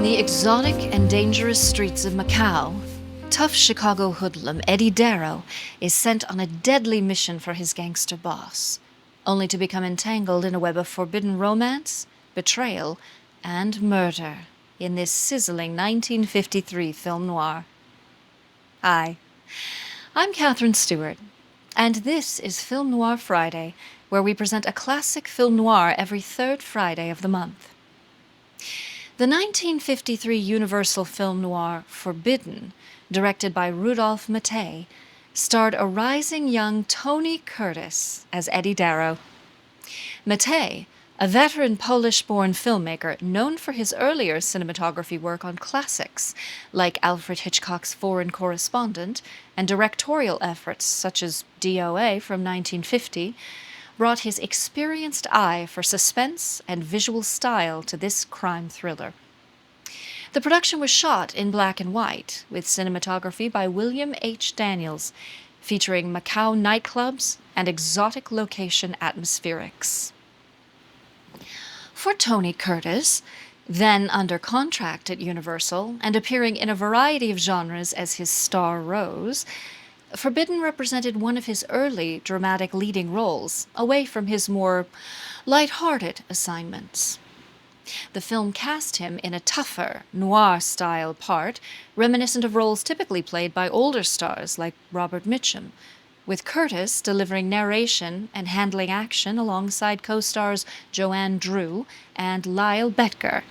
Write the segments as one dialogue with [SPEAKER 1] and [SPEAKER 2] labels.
[SPEAKER 1] the exotic and dangerous streets of Macao, tough Chicago hoodlum Eddie Darrow is sent on a deadly mission for his gangster boss, only to become entangled in a web of forbidden romance, betrayal, and murder in this sizzling 1953 film noir. Hi, I'm Catherine Stewart, and this is Film Noir Friday, where we present a classic film noir every third Friday of the month. The 1953 Universal film noir Forbidden, directed by Rudolph Mattei, starred a rising young Tony Curtis as Eddie Darrow. Mattei, a veteran Polish-born filmmaker known for his earlier cinematography work on classics like Alfred Hitchcock's Foreign Correspondent and directorial efforts such as DOA from 1950, brought his experienced eye for suspense and visual style to this crime thriller. The production was shot in black and white, with cinematography by William H. Daniels, featuring Macao nightclubs and exotic location atmospherics. For Tony Curtis, then under contract at Universal and appearing in a variety of genres as his star rose, Forbidden represented one of his early dramatic leading roles, away from his more light-hearted assignments. The film cast him in a tougher, noir-style part, reminiscent of roles typically played by older stars like Robert Mitchum, with Curtis delivering narration and handling action alongside co-stars Joanne Dru and Lyle Betker.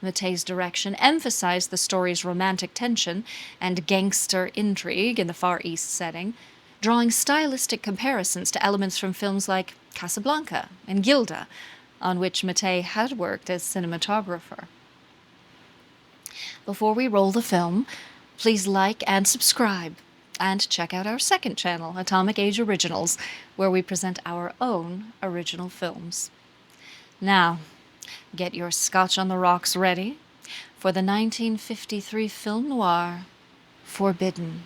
[SPEAKER 1] Mattei's direction emphasized the story's romantic tension and gangster intrigue in the Far East setting, drawing stylistic comparisons to elements from films like Casablanca and Gilda, on which Mattei had worked as cinematographer. Before we roll the film, please like and subscribe, and check out our second channel, Atomic Age Originals, where we present our own original films. Now, get your scotch on the rocks ready for the 1953 film noir, Forbidden.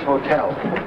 [SPEAKER 2] Hotel.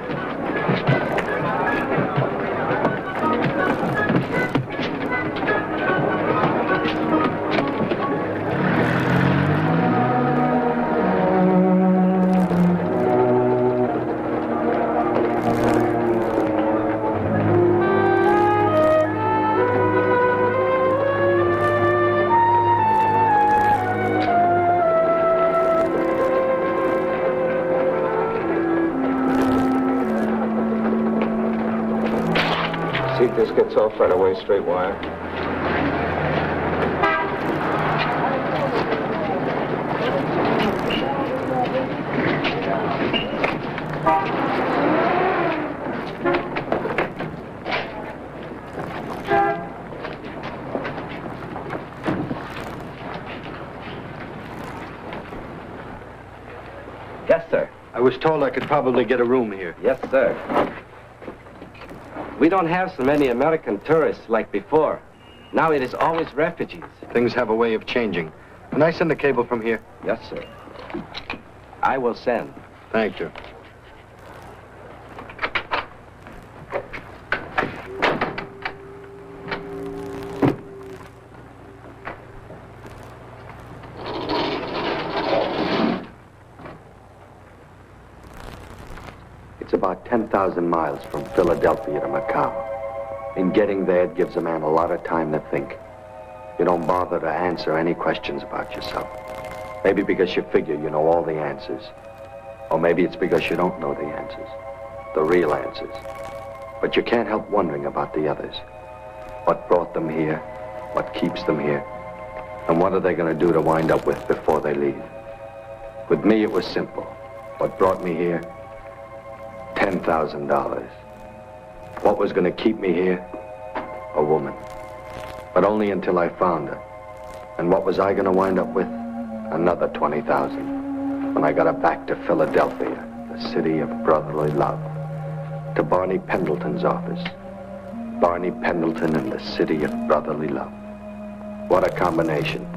[SPEAKER 2] See if this gets off right away, straight wire.
[SPEAKER 3] was told I could probably get a room here.
[SPEAKER 4] Yes, sir. We don't have so many American tourists like before. Now it is always refugees.
[SPEAKER 3] Things have a way of changing. Can I send a cable from here?
[SPEAKER 4] Yes, sir. I will send.
[SPEAKER 3] Thank you. It's about 10,000 miles from Philadelphia to Macao. In getting there, it gives a man a lot of time to think. You don't bother to answer any questions about yourself. Maybe because you figure you know all the answers. Or maybe it's because you don't know the answers. The real answers. But you can't help wondering about the others. What brought them here? What keeps them here? And what are they going to do to wind up with before they leave? With me, it was simple. What brought me here? $10,000. What was going to keep me here? A woman. But only until I found her. And what was I going to wind up with? Another 20,000. When I got her back to Philadelphia, the city of brotherly love. To Barney Pendleton's office. Barney Pendleton and the city of brotherly love. What a combination.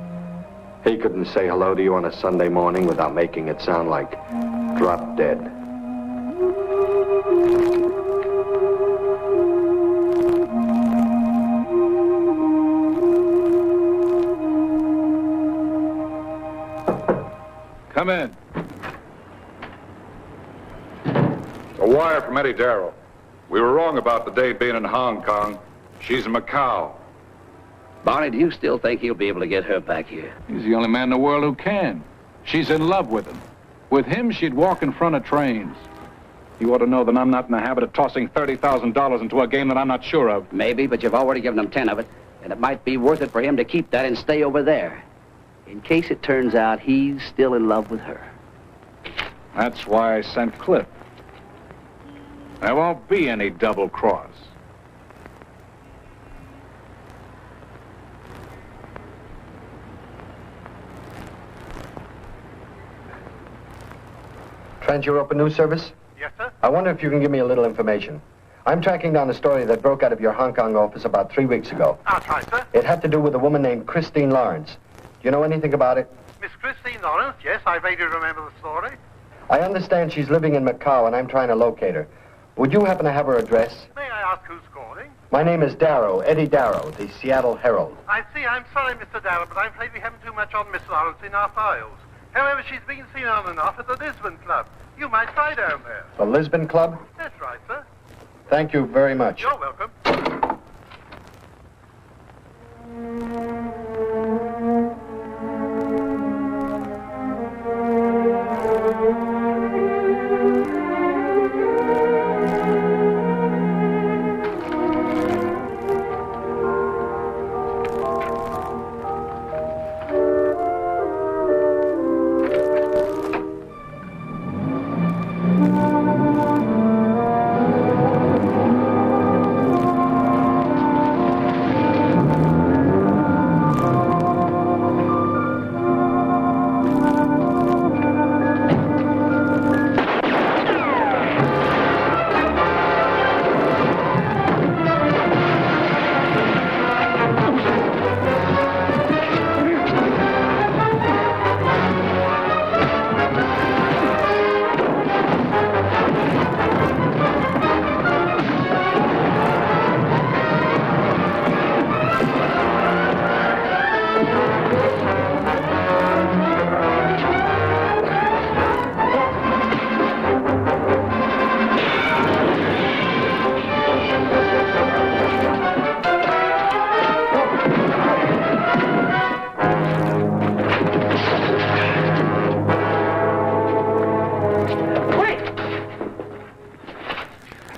[SPEAKER 3] He couldn't say hello to you on a Sunday morning without making it sound like drop dead.
[SPEAKER 5] Come in. A wire from Eddie Darrow. We were wrong about the date being in Hong Kong. She's in Macao.
[SPEAKER 6] Barney, do you still think he'll be able to get her back here?
[SPEAKER 7] He's the only man in the world who can. She's in love with him. With him, she'd walk in front of trains. You ought to know that I'm not in the habit of tossing $30,000 into a game that I'm not sure of.
[SPEAKER 6] Maybe, but you've already given him 10 of it, and it might be worth it for him to keep that and stay over there. In case it turns out he's still in love with her.
[SPEAKER 7] That's why I sent Cliff. There won't be any double cross.
[SPEAKER 3] Trans-Europa News Service?
[SPEAKER 8] Yes, sir?
[SPEAKER 3] I wonder if you can give me a little information. I'm tracking down a story that broke out of your Hong Kong office about 3 weeks ago.
[SPEAKER 8] I'll try, sir.
[SPEAKER 3] It had to do with a woman named Christine Lawrence. Do you know anything about it?
[SPEAKER 8] Miss Christine Lawrence, yes, I vaguely remember the story.
[SPEAKER 3] I understand she's living in Macau and I'm trying to locate her. Would you happen to have her address?
[SPEAKER 8] May I ask who's calling?
[SPEAKER 3] My name is Darrow, Eddie Darrow, the Seattle Herald.
[SPEAKER 8] I see. I'm sorry, Mr. Darrow, but I'm afraid we haven't too much on Miss Lawrence in our files. However, she's been seen on and off at the Lisbon Club. You might try down there.
[SPEAKER 3] The Lisbon Club?
[SPEAKER 8] That's right, sir.
[SPEAKER 3] Thank you very much.
[SPEAKER 8] You're welcome.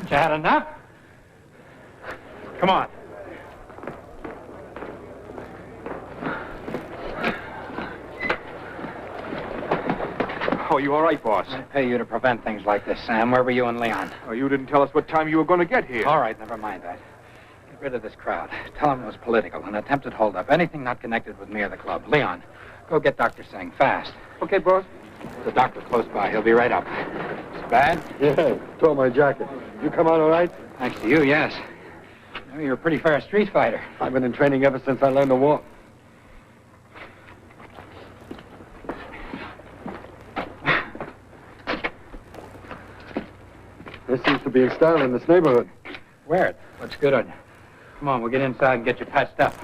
[SPEAKER 7] You had enough? Come on.
[SPEAKER 9] Oh, you all right, boss?
[SPEAKER 7] I pay you to prevent things like this, Sam. Where were you and Leon?
[SPEAKER 9] Oh, you didn't tell us what time you were going to get here.
[SPEAKER 7] All right, never mind that. Get rid of this crowd. Tell them it was political, an attempted holdup. Anything not connected with me or the club. Leon, go get Dr. Singh, fast.
[SPEAKER 9] Okay, boss.
[SPEAKER 7] The doctor close by. He'll be right up. Bad?
[SPEAKER 3] Yeah, tore my jacket. You come out all right?
[SPEAKER 7] Thanks to you, yes. You're a pretty fair street fighter.
[SPEAKER 3] I've been in training ever since I learned to walk. There seems to be a style in this neighborhood.
[SPEAKER 7] Wear it. Looks good on you. Come on, we'll get inside and get you patched up.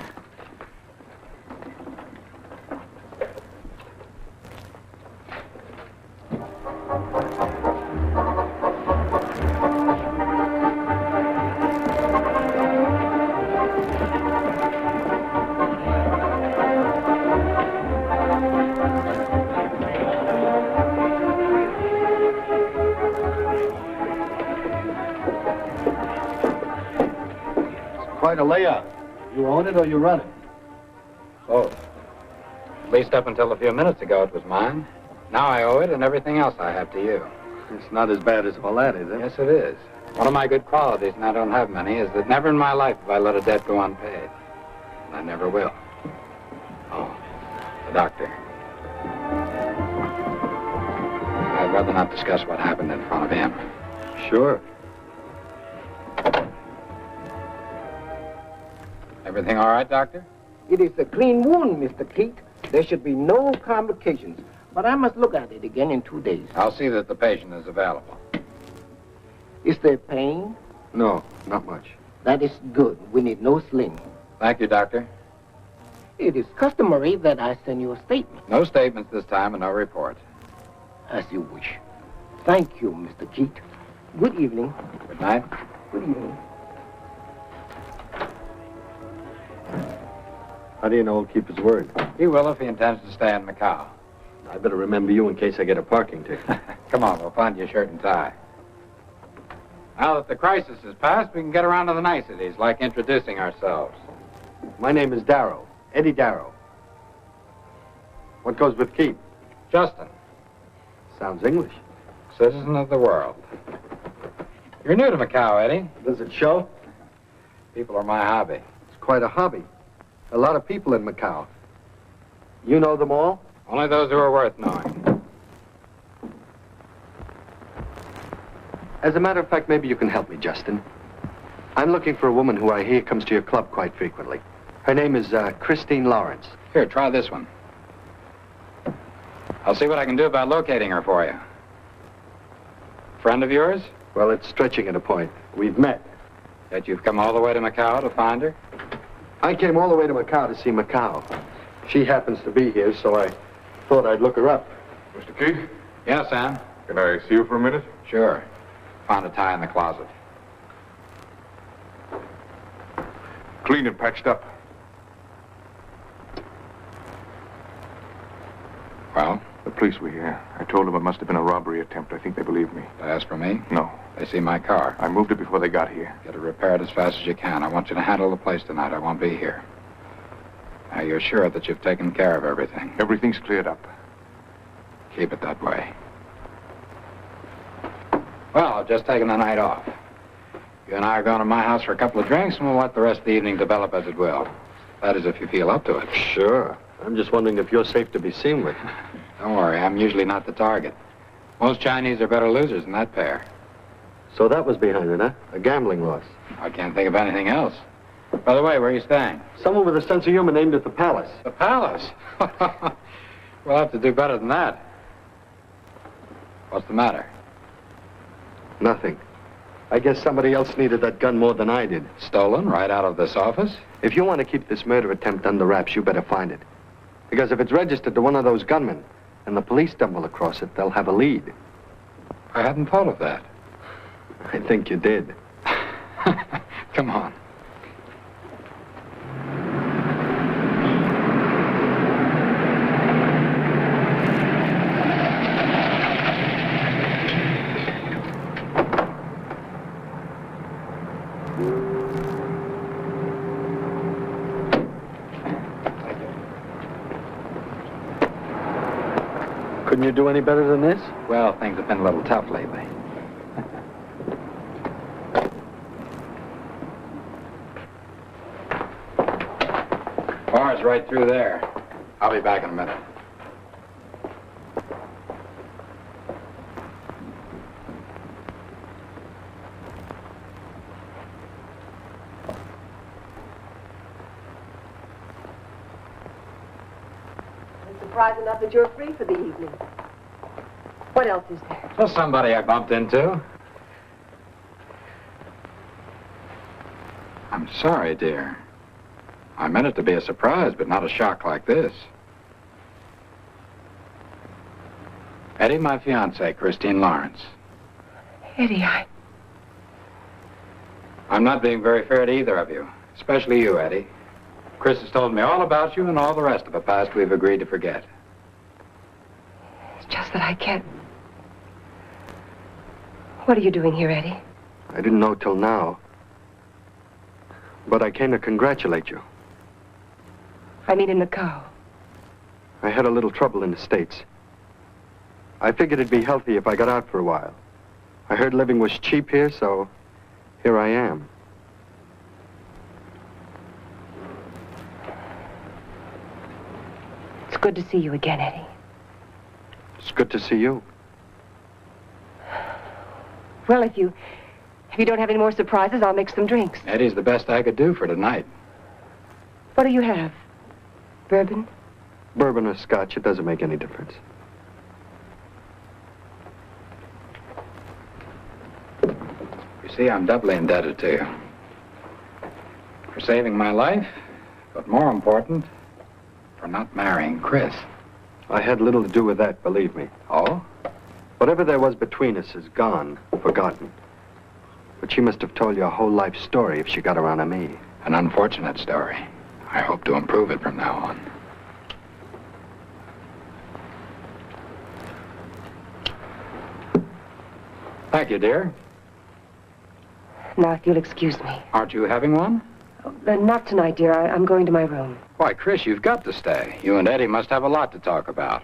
[SPEAKER 3] Quite a layout. You own it or you run it?
[SPEAKER 7] Both. At least up until a few minutes ago, it was mine. Now I owe it and everything else I have to you.
[SPEAKER 3] It's not as bad as all that, is it?
[SPEAKER 7] Yes, it is. One of my good qualities, and I don't have many, is that never in my life have I let a debt go unpaid. And I never will. Oh, the doctor. I'd rather not discuss what happened in front of him.
[SPEAKER 3] Sure.
[SPEAKER 7] Everything all right, Doctor?
[SPEAKER 10] It is a clean wound, Mr. Keith. There should be no complications. But I must look at it again in 2 days.
[SPEAKER 7] I'll see that the patient is available.
[SPEAKER 10] Is there pain?
[SPEAKER 3] No, not much.
[SPEAKER 10] That is good. We need no sling.
[SPEAKER 7] Thank you, Doctor.
[SPEAKER 10] It is customary that I send you a statement.
[SPEAKER 7] No statements this time and no report.
[SPEAKER 10] As you wish. Thank you, Mr. Keith. Good evening.
[SPEAKER 7] Good night.
[SPEAKER 10] Good evening.
[SPEAKER 3] How do you know he'll keep his word?
[SPEAKER 7] He will if he intends to stay in Macao.
[SPEAKER 3] I better remember you in case I get a parking ticket.
[SPEAKER 7] Come on, we'll find you a shirt and tie. Now that the crisis is past, we can get around to the niceties, like introducing ourselves.
[SPEAKER 3] My name is Darrow. Eddie Darrow. What goes with Keith?
[SPEAKER 7] Justin,
[SPEAKER 3] Sounds English.
[SPEAKER 7] citizen of the world. You're new to Macao, Eddie.
[SPEAKER 3] Does it show?
[SPEAKER 7] People are my hobby.
[SPEAKER 3] It's quite a hobby. A lot of people in Macao. You know them all?
[SPEAKER 7] Only those who are worth knowing.
[SPEAKER 3] As a matter of fact, maybe you can help me, Justin. I'm looking for a woman who I hear comes to your club quite frequently. Her name is Christine Lawrence.
[SPEAKER 7] Here, try this one. I'll see what I can do about locating her for you. Friend of yours?
[SPEAKER 3] Well, it's stretching at a point. We've met.
[SPEAKER 7] That you've come all the way to Macao to find her?
[SPEAKER 3] I came all the way to Macao to see Macao. She happens to be here, so I thought I'd look her up.
[SPEAKER 5] Mr. Keith,
[SPEAKER 7] Yes, Sam.
[SPEAKER 5] can I see you for a minute?
[SPEAKER 7] Sure. Found a tie in the closet.
[SPEAKER 5] Clean and patched up.
[SPEAKER 7] Well,
[SPEAKER 5] The police were here. I told them it must have been a robbery attempt. I think they believed me.
[SPEAKER 7] they asked for me.
[SPEAKER 5] No,
[SPEAKER 7] They see my car.
[SPEAKER 5] I moved it before they got here.
[SPEAKER 7] Get it repaired as fast as you can. I want you to handle the place tonight. I won't be here. Now, you're sure that you've taken care of everything.
[SPEAKER 5] Everything's cleared up.
[SPEAKER 7] Keep it that way. Well, I've just taken the night off. You and I are going to my house for a couple of drinks, and we'll let the rest of the evening develop as it will. That is, if you feel up to it.
[SPEAKER 3] Sure. I'm just wondering if you're safe to be seen with.
[SPEAKER 7] Don't worry, I'm usually not the target. Most Chinese are better losers than that pair.
[SPEAKER 3] So that was behind it, huh? A gambling loss.
[SPEAKER 7] I can't think of anything else. By the way, where are you staying?
[SPEAKER 3] Someone with a sense of humor named it the Palace.
[SPEAKER 7] The Palace. We'll have to do better than that. What's the matter?
[SPEAKER 3] Nothing. I guess somebody else needed that gun more than I did.
[SPEAKER 7] Stolen right out of this office?
[SPEAKER 3] If you want to keep this murder attempt under wraps, you better find it. Because if it's registered to one of those gunmen, and the police stumble across it, they'll have a lead.
[SPEAKER 7] I hadn't thought of that.
[SPEAKER 3] I think you did.
[SPEAKER 7] Come on.
[SPEAKER 3] Couldn't you do any better than this?
[SPEAKER 7] Well, things have been a little tough lately. Bar's right through there. I'll be back in a minute.
[SPEAKER 11] surprise enough that you're free for the evening. What else is there?
[SPEAKER 7] Just somebody I bumped into. I'm sorry, dear. I meant it to be a surprise, but not a shock like this. Eddie, my fiancée, Christine Lawrence.
[SPEAKER 11] Eddie,
[SPEAKER 7] I'm not being very fair to either of you, especially you, Eddie. Chris has told me all about you and all the rest of a past we've agreed to forget.
[SPEAKER 11] It's just that I can't. What are you doing here, Eddie?
[SPEAKER 3] I didn't know till now. But I came to congratulate you.
[SPEAKER 11] I mean in Macao.
[SPEAKER 3] I had a little trouble in the States. I figured it'd be healthy if I got out for a while. I heard living was cheap here, so here I am.
[SPEAKER 11] It's good to see you again, Eddie.
[SPEAKER 3] It's good to see you.
[SPEAKER 11] Well, if you don't have any more surprises, I'll make some drinks.
[SPEAKER 7] Eddie's the best I could do for tonight.
[SPEAKER 11] What do you have? Bourbon?
[SPEAKER 3] Bourbon or scotch, it doesn't make any difference.
[SPEAKER 7] You see, I'm doubly indebted to you. For saving my life, but more important, for not marrying Chris.
[SPEAKER 3] I had little to do with that, believe me.
[SPEAKER 7] Oh?
[SPEAKER 3] Whatever there was between us is gone, forgotten. But she must have told you a whole life story if she got around to me.
[SPEAKER 7] An unfortunate story. I hope to improve it from now on. Thank you, dear.
[SPEAKER 11] Now, if you'll excuse me.
[SPEAKER 7] Aren't you having one?
[SPEAKER 11] Not tonight, dear. I'm going to my room.
[SPEAKER 7] Why, Chris, you've got to stay. You and Eddie must have a lot to talk about.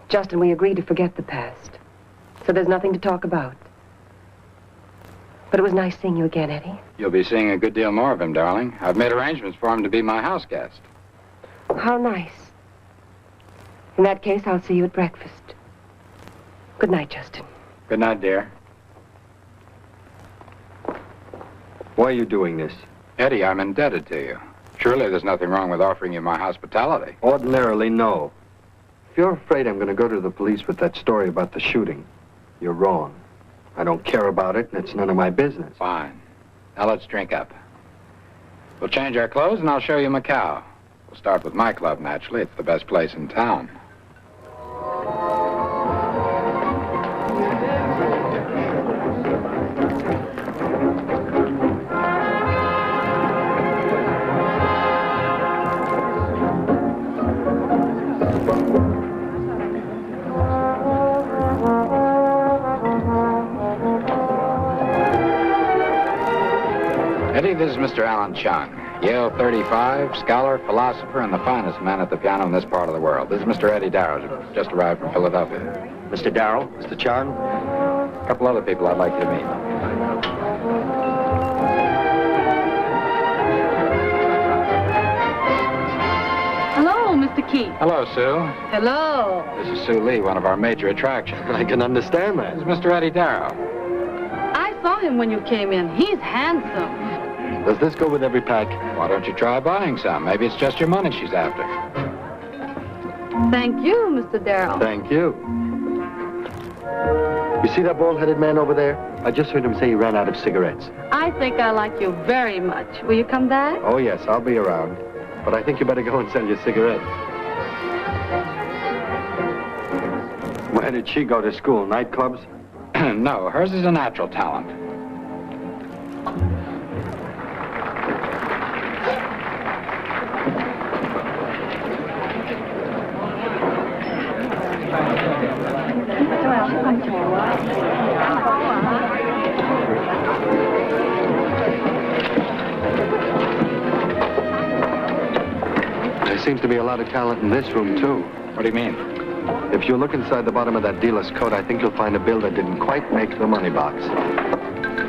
[SPEAKER 11] Justin, we agreed to forget the past. So there's nothing to talk about. But it was nice seeing you again, Eddie.
[SPEAKER 7] You'll be seeing a good deal more of him, darling. I've made arrangements for him to be my house guest.
[SPEAKER 11] How nice. In that case, I'll see you at breakfast. Good night, Justin.
[SPEAKER 7] Good night, dear.
[SPEAKER 3] Why are you doing this?
[SPEAKER 7] Eddie, I'm indebted to you. Surely there's nothing wrong with offering you my hospitality.
[SPEAKER 3] Ordinarily, no. If you're afraid I'm going to go to the police with that story about the shooting, you're wrong. I don't care about it, and it's none of my business.
[SPEAKER 7] Fine. Now let's drink up. We'll change our clothes, and I'll show you Macao. We'll start with my club, naturally. It's the best place in town. Eddie, this is Mr. Alan Chung, Yale 35, scholar, philosopher, and the finest man at the piano in this part of the world. This is Mr. Eddie Darrow, who just arrived from Philadelphia.
[SPEAKER 3] Mr. Darrow, Mr. Chung.
[SPEAKER 7] A couple other people I'd like you to meet.
[SPEAKER 12] Hello, Mr. Keith.
[SPEAKER 7] Hello, Sue.
[SPEAKER 12] Hello.
[SPEAKER 7] This is Sue Lee, one of our major attractions.
[SPEAKER 3] I can understand that.
[SPEAKER 7] This is Mr. Eddie Darrow.
[SPEAKER 12] I saw him when you came in. He's handsome.
[SPEAKER 3] Does this go with every pack?
[SPEAKER 7] Why don't you try buying some? Maybe it's just your money she's after.
[SPEAKER 12] Thank you, Mr. Darrow.
[SPEAKER 3] Thank you. You see that bald-headed man over there? I just heard him say he ran out of cigarettes.
[SPEAKER 12] I think I like you very much. Will you come back?
[SPEAKER 3] Oh, yes, I'll be around. But I think you better go and sell your cigarettes. Where did she go to school? Nightclubs?
[SPEAKER 7] No, hers is a natural talent.
[SPEAKER 3] There seems to be a lot of talent in this room, too.
[SPEAKER 7] What do you mean?
[SPEAKER 3] If you look inside the bottom of that dealer's coat, I think you'll find a bill that didn't quite make the money box.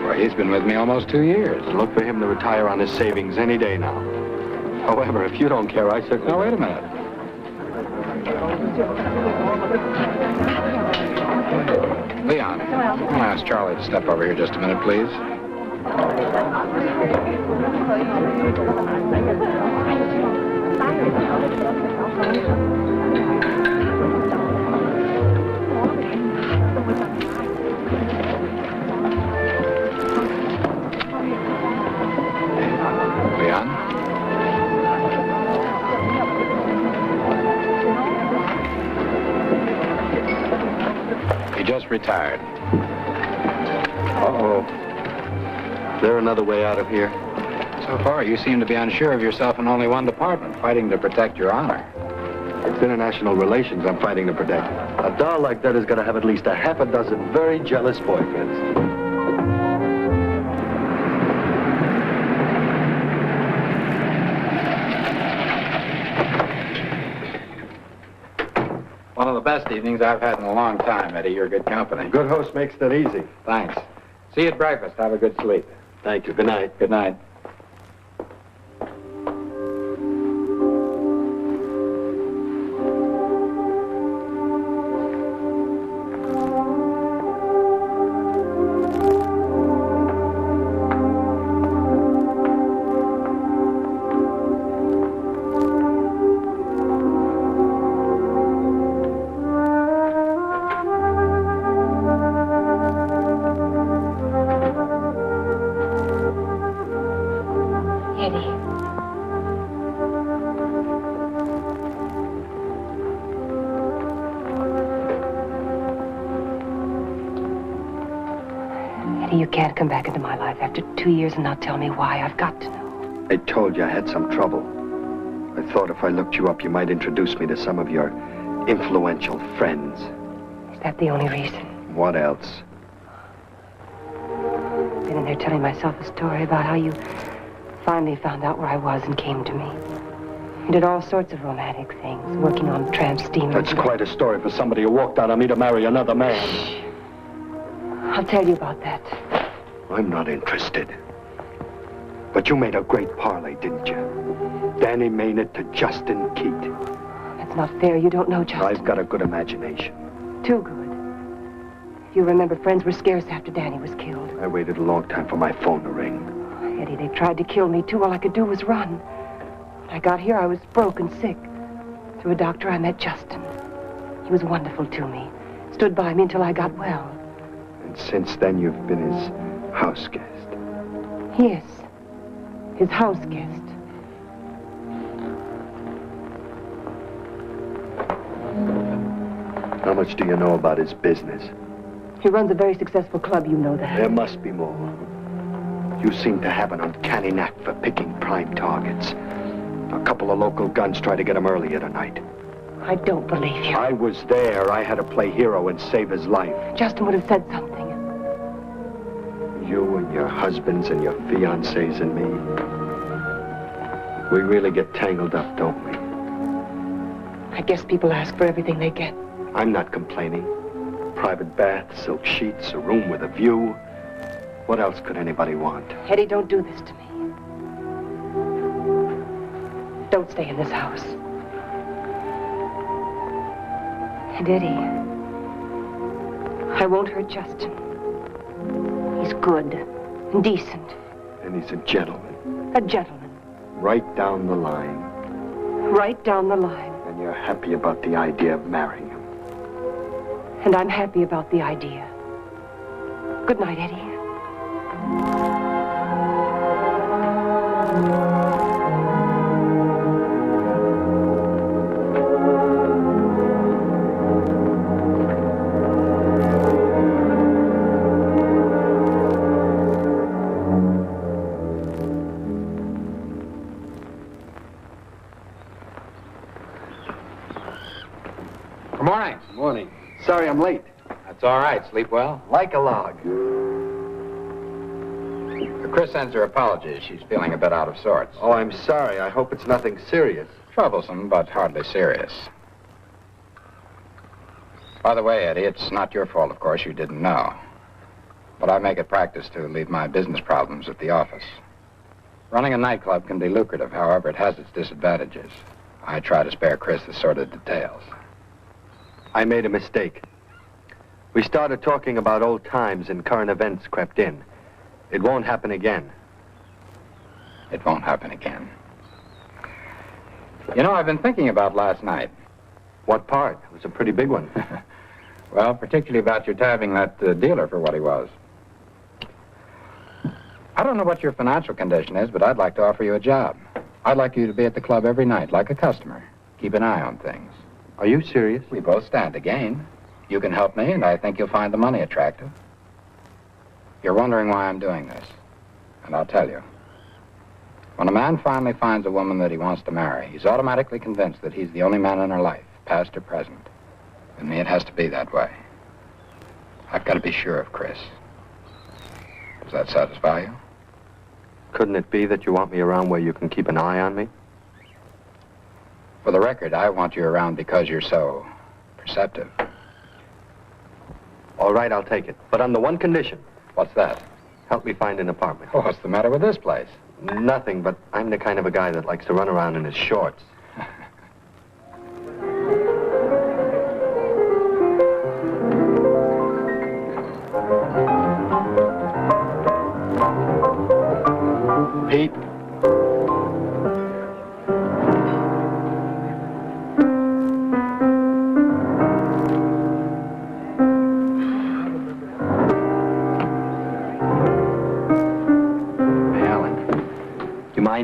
[SPEAKER 7] Well, he's been with me almost 2 years.
[SPEAKER 3] Look for him to retire on his savings any day now. However, if you don't care, I certainly...
[SPEAKER 7] Now, wait a minute. Leon, I'm going to ask Charlie to step over here just a minute, please. retired.
[SPEAKER 3] Uh-oh. Is there another way out of here?
[SPEAKER 7] So far, you seem to be unsure of yourself in only one department, fighting to protect your honor.
[SPEAKER 3] It's international relations I'm fighting to protect. A doll like that has got to have at least a half a dozen very jealous boyfriends.
[SPEAKER 7] One of the best evenings I've had in a long time, Eddie. You're good company.
[SPEAKER 3] A good host makes that easy.
[SPEAKER 7] Thanks. See you at breakfast. Have a good sleep.
[SPEAKER 3] Thank you. Good night.
[SPEAKER 7] Good night.
[SPEAKER 11] You can't come back into my life after 2 years and not tell me why. I've got to know.
[SPEAKER 3] I told you I had some trouble. I thought if I looked you up, you might introduce me to some of your influential friends.
[SPEAKER 11] Is that the only reason?
[SPEAKER 3] What else?
[SPEAKER 11] Been in there telling myself a story about how you finally found out where I was and came to me. You did all sorts of romantic things, working on tramp steamers.
[SPEAKER 3] That's quite a story for somebody who walked out on me to marry another man.
[SPEAKER 11] Shh. I'll tell you about that.
[SPEAKER 3] I'm not interested. But you made a great parlay, didn't you? Danny Maynard to Justin Keat.
[SPEAKER 11] That's not fair. You don't know Justin.
[SPEAKER 3] I've got a good imagination.
[SPEAKER 11] Too good. If you remember, friends were scarce after Danny was killed.
[SPEAKER 3] I waited a long time for my phone to ring.
[SPEAKER 11] Eddie, they tried to kill me, too. All I could do was run. When I got here, I was broke and sick. Through a doctor, I met Justin. He was wonderful to me. Stood by me until I got well.
[SPEAKER 3] And since then, you've been his house guest.
[SPEAKER 11] Yes, his house guest.
[SPEAKER 3] How much do you know about his business?
[SPEAKER 11] He runs a very successful club, you know that.
[SPEAKER 3] There must be more. You seem to have an uncanny knack for picking prime targets. A couple of local guns tried to get him earlier tonight.
[SPEAKER 11] I don't believe you.
[SPEAKER 3] I was there. I had to play hero and save his life.
[SPEAKER 11] Justin would have said something.
[SPEAKER 3] You and your husbands and your fiancés and me. We really get tangled up, don't we?
[SPEAKER 11] I guess people ask for everything they get.
[SPEAKER 3] I'm not complaining. Private bath, silk sheets, a room with a view. What else could anybody want?
[SPEAKER 11] Eddie, don't do this to me. Don't stay in this house. And Eddie, I won't hurt Justin. He's good and decent.
[SPEAKER 3] And he's a gentleman.
[SPEAKER 11] A gentleman.
[SPEAKER 3] Right down the line.
[SPEAKER 11] Right down the line.
[SPEAKER 3] And you're happy about the idea of marrying him.
[SPEAKER 11] And I'm happy about the idea. Good night, Eddie.
[SPEAKER 7] Good morning.
[SPEAKER 3] Morning. Sorry I'm late.
[SPEAKER 7] That's all right. Sleep well?
[SPEAKER 3] Like a log.
[SPEAKER 7] Chris sends her apologies. She's feeling a bit out of sorts.
[SPEAKER 3] Oh, I'm sorry. I hope it's nothing serious.
[SPEAKER 7] Troublesome, but hardly serious. By the way, Eddie, it's not your fault, of course. You didn't know. But I make it practice to leave my business problems at the office. Running a nightclub can be lucrative. However, it has its disadvantages. I try to spare Chris the sordid details.
[SPEAKER 3] I made a mistake. We started talking about old times and current events crept in. It won't happen again.
[SPEAKER 7] It won't happen again. You know, I've been thinking about last night.
[SPEAKER 3] What part? It was a pretty big one.
[SPEAKER 7] Well, particularly about your tabbing that dealer for what he was. I don't know what your financial condition is, but I'd like to offer you a job. I'd like you to be at the club every night, like a customer. Keep an eye on things.
[SPEAKER 3] Are you serious?
[SPEAKER 7] We both stand to gain. You can help me, and I think you'll find the money attractive. You're wondering why I'm doing this, and I'll tell you. When a man finally finds a woman that he wants to marry, he's automatically convinced that he's the only man in her life, past or present. And me, it has to be that way. I've got to be sure of Chris. Does that satisfy you?
[SPEAKER 3] Couldn't it be that you want me around where you can keep an eye on me?
[SPEAKER 7] For the record, I want you around because you're so perceptive.
[SPEAKER 3] All right, I'll take it. But on the one condition.
[SPEAKER 7] What's that?
[SPEAKER 3] Help me find an apartment.
[SPEAKER 7] Oh, what's the matter with this place?
[SPEAKER 3] Nothing, but I'm the kind of a guy that likes to run around in his shorts. Pete?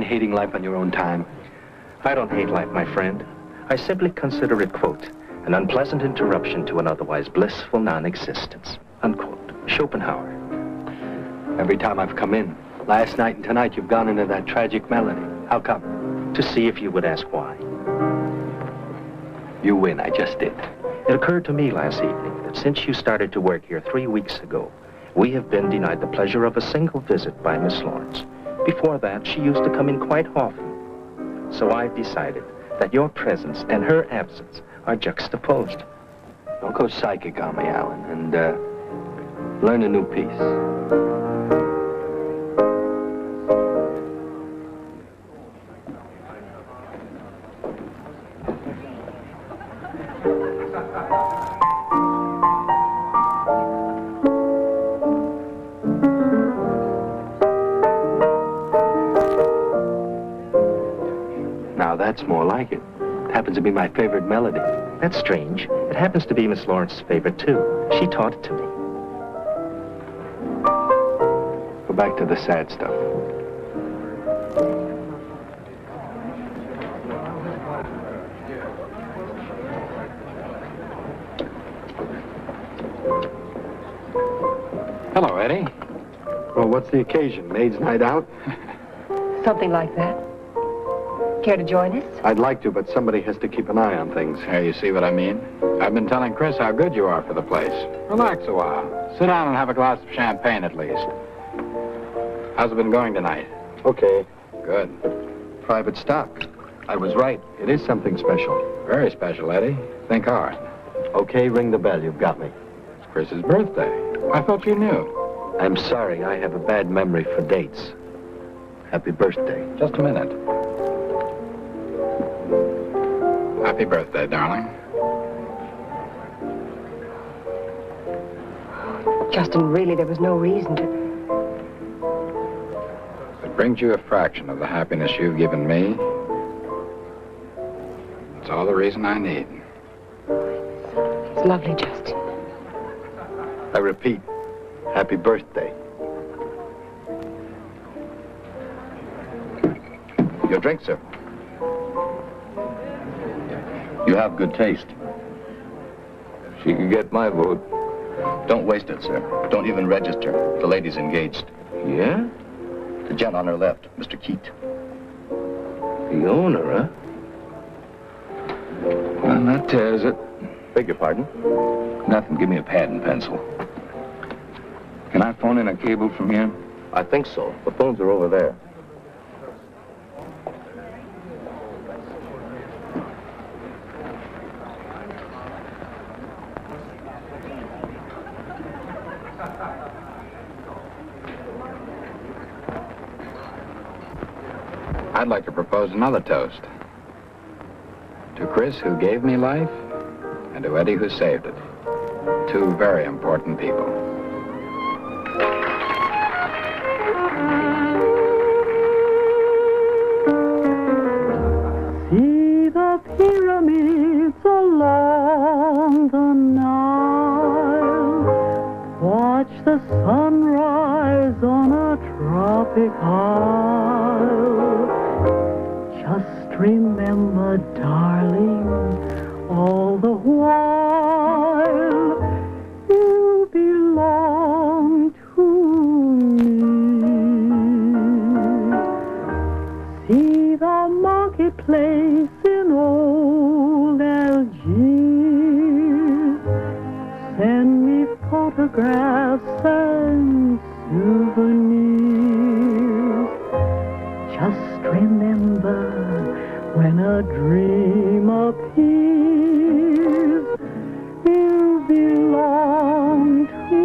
[SPEAKER 3] Hating life on your own time?
[SPEAKER 13] I don't hate life, my friend. I simply consider it, quote, an unpleasant interruption to an otherwise blissful non-existence, unquote. Schopenhauer.
[SPEAKER 3] Every time I've come in, last night and tonight, you've gone into that tragic melody. How come?
[SPEAKER 13] To see if you would ask why.
[SPEAKER 3] You win, I just did.
[SPEAKER 13] It occurred to me last evening that since you started to work here 3 weeks ago, we have been denied the pleasure of a single visit by Miss Lawrence. Before that, she used to come in quite often. So I've decided that your presence and her absence are juxtaposed.
[SPEAKER 3] Don't go psychic on me, Alan, and learn a new piece. That's more like it. It happens to be my favorite melody.
[SPEAKER 13] That's strange. It happens to be Miss Lawrence's favorite, too. She taught it to me.
[SPEAKER 3] Go back to the sad stuff.
[SPEAKER 7] Hello, Eddie.
[SPEAKER 3] Well, what's the occasion? Maid's night out?
[SPEAKER 11] Something like that. Care to join us?
[SPEAKER 3] I'd like to, but somebody has to keep an eye on things.
[SPEAKER 7] Here, you see what I mean? I've been telling Chris how good you are for the place. Relax a while. Sit down and have a glass of champagne at least. How's it been going tonight?
[SPEAKER 3] Okay.
[SPEAKER 7] Good.
[SPEAKER 3] Private stock. I was right. It is something special.
[SPEAKER 7] Very special, Eddie. Think hard.
[SPEAKER 3] Okay, ring the bell. You've got me.
[SPEAKER 7] It's Chris's birthday. I thought you knew.
[SPEAKER 3] I'm sorry. I have a bad memory for dates. Happy birthday.
[SPEAKER 7] Just a minute. Happy birthday, darling.
[SPEAKER 11] Justin, really, there was no reason to...
[SPEAKER 7] If it brings you a fraction of the happiness you've given me, it's all the reason I need.
[SPEAKER 11] It's lovely, Justin.
[SPEAKER 3] I repeat, happy birthday.
[SPEAKER 7] Your drink, sir.
[SPEAKER 14] You have good taste. She could get my vote. Don't waste it, sir. Don't even register. The lady's engaged.
[SPEAKER 13] Yeah?
[SPEAKER 14] The gent on her left, Mr. Keat.
[SPEAKER 13] The owner, huh?
[SPEAKER 14] Well, that tears it.
[SPEAKER 3] Beg your pardon?
[SPEAKER 14] Nothing. Give me a pad and pencil. Can I phone in a cable from here?
[SPEAKER 3] I think so. The phones are over there.
[SPEAKER 7] I'd like to propose another toast. To Chris, who gave me life, and to Eddie, who saved it. Two very important people.
[SPEAKER 15] See the pyramids along the Nile. Watch the sunrise on a tropic isle. Just remember, darling, all the while, photographs and souvenirs. Just remember, when a dream appears, you belong to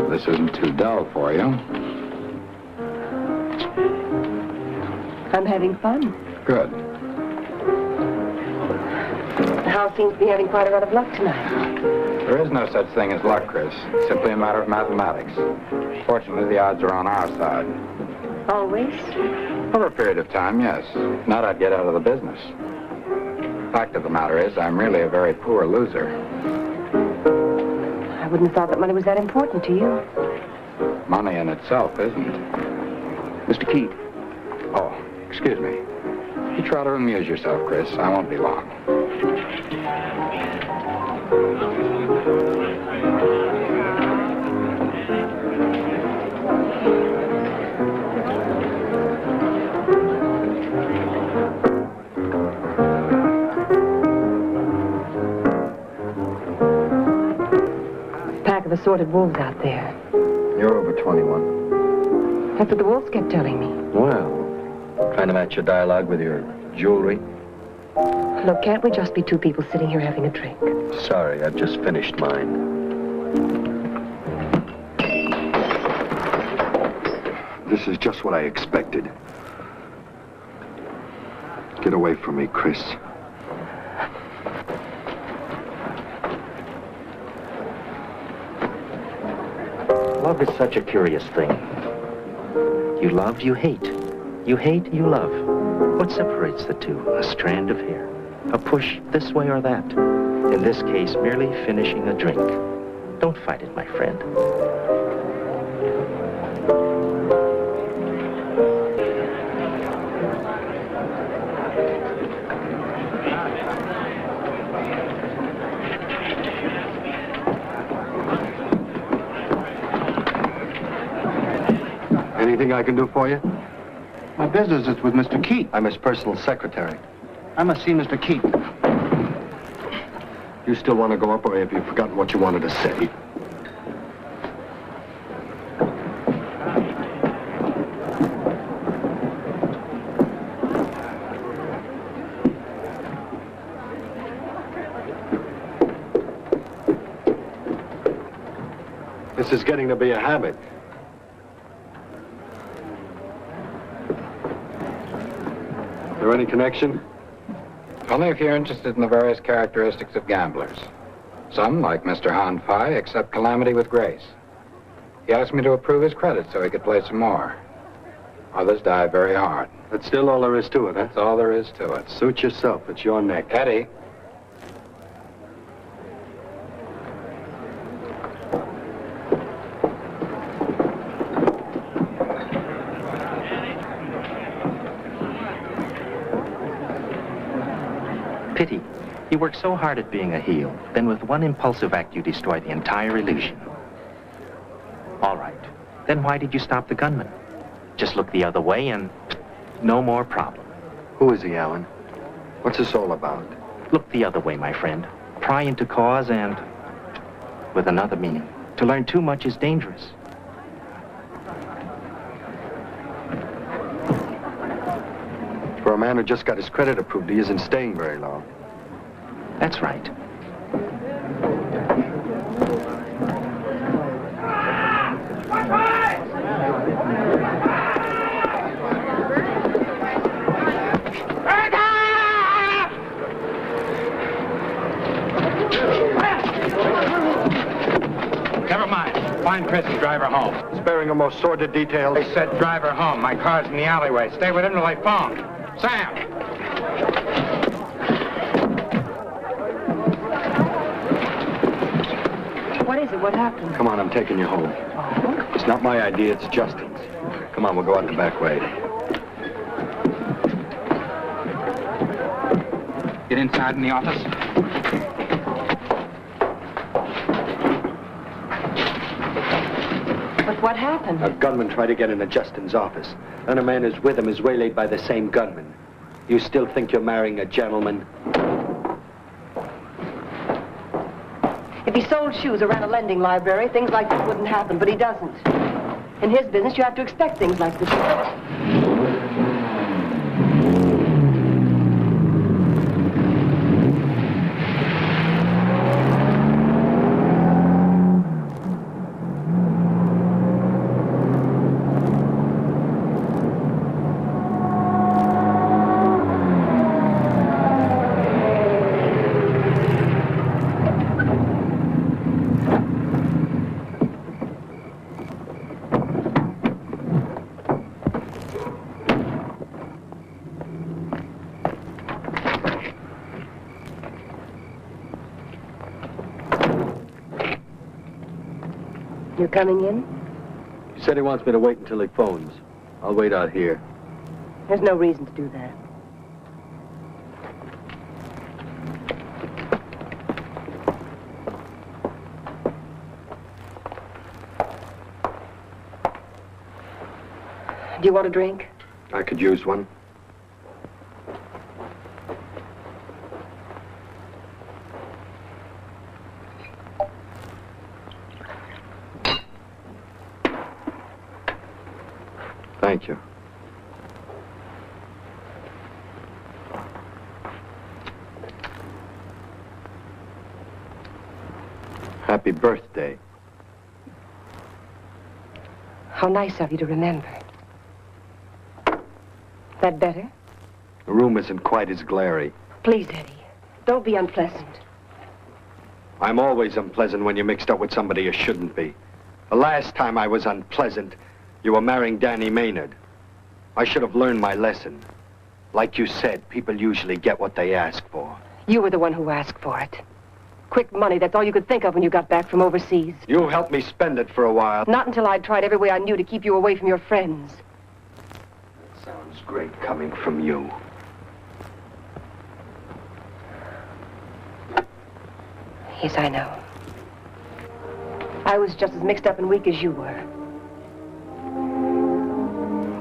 [SPEAKER 7] This isn't too dull for you.
[SPEAKER 11] I'm having fun.
[SPEAKER 7] Good.
[SPEAKER 11] The house seems to be having quite a lot of luck tonight.
[SPEAKER 7] There is no such thing as luck, Chris. It's simply a matter of mathematics. Fortunately, the odds are on our side.
[SPEAKER 11] Always?
[SPEAKER 7] For a period of time, yes. Not I'd get out of the business. Fact of the matter is, I'm really a very poor loser.
[SPEAKER 11] I wouldn't have thought that money was that important to you.
[SPEAKER 7] Money in itself isn't.
[SPEAKER 6] Mr. Keith.
[SPEAKER 7] Oh, excuse me. You try to amuse yourself, Chris. I won't be long.
[SPEAKER 11] Pack of assorted wolves out there.
[SPEAKER 3] You're over 21.
[SPEAKER 11] That's what the wolves kept telling me.
[SPEAKER 3] Well, trying to match your dialogue with your jewelry?
[SPEAKER 11] Look, can't we just be two people sitting here having a drink?
[SPEAKER 3] Sorry, I've just finished mine. This is just what I expected. Get away from me, Chris.
[SPEAKER 13] Love is such a curious thing. You love, you hate. You hate, you love. What separates the two? A strand of hair. A push this way or that. In this case, merely finishing a drink. Don't fight it, my friend.
[SPEAKER 3] Anything I can do for you?
[SPEAKER 16] My business is with Mr. Keith.
[SPEAKER 3] I'm his personal secretary.
[SPEAKER 16] I must see Mr. Keith.
[SPEAKER 3] You still want to go up, or have you forgotten what you wanted to say? This is getting to be a habit. Is there any connection?
[SPEAKER 7] Only if you're interested in the various characteristics of gamblers. Some, like Mr. Han Fai, accept calamity with grace. He asked me to approve his credit so he could play some more. Others die very hard.
[SPEAKER 3] That's still all there is to it, huh?
[SPEAKER 7] That's all there is to it.
[SPEAKER 3] Suit yourself. It's your neck.
[SPEAKER 7] Eddie.
[SPEAKER 13] Pity. You work so hard at being a heel, then with one impulsive act you destroy the entire illusion. All right. Then why did you stop the gunman? Just look the other way and no more problem.
[SPEAKER 3] Who is he, Alan? What's this all about?
[SPEAKER 13] Look the other way, my friend. Pry into cause and with another meaning. To learn too much is dangerous.
[SPEAKER 3] For a man who just got his credit approved, he isn't staying very long.
[SPEAKER 13] That's right.
[SPEAKER 7] Never mind. Find Chris and drive her home.
[SPEAKER 3] Sparing the most sordid details.
[SPEAKER 7] They said drive her home. My car's in the alleyway. Stay with him till they phone. Sam!
[SPEAKER 11] What is it? What happened?
[SPEAKER 3] Come on, I'm taking you home. It's not my idea, it's Justin's. Come on, we'll go out the back way.
[SPEAKER 7] Get inside in the office.
[SPEAKER 11] But what happened?
[SPEAKER 3] A gunman tried to get into Justin's office. And a man who's with him is waylaid by the same gunman. You still think you're marrying a gentleman?
[SPEAKER 11] If he sold shoes or ran a lending library, things like this wouldn't happen, but he doesn't. In his business, you have to expect things like this. You're coming in?
[SPEAKER 3] He said he wants me to wait until he phones. I'll wait out here.
[SPEAKER 11] There's no reason to do that. Do you want a drink?
[SPEAKER 3] I could use one. Thank you. Happy birthday.
[SPEAKER 11] How nice of you to remember. That better?
[SPEAKER 3] The room isn't quite as glary.
[SPEAKER 11] Please, Eddie, don't be unpleasant.
[SPEAKER 3] I'm always unpleasant when you're mixed up with somebody you shouldn't be. The last time I was unpleasant, you were marrying Danny Maynard. I should have learned my lesson. Like you said, people usually get what they ask for.
[SPEAKER 11] You were the one who asked for it. Quick money, that's all you could think of when you got back from overseas.
[SPEAKER 3] You helped me spend it for a while.
[SPEAKER 11] Not until I'd tried every way I knew to keep you away from your friends.
[SPEAKER 3] That sounds great coming from you.
[SPEAKER 11] Yes, I know. I was just as mixed up and weak as you were.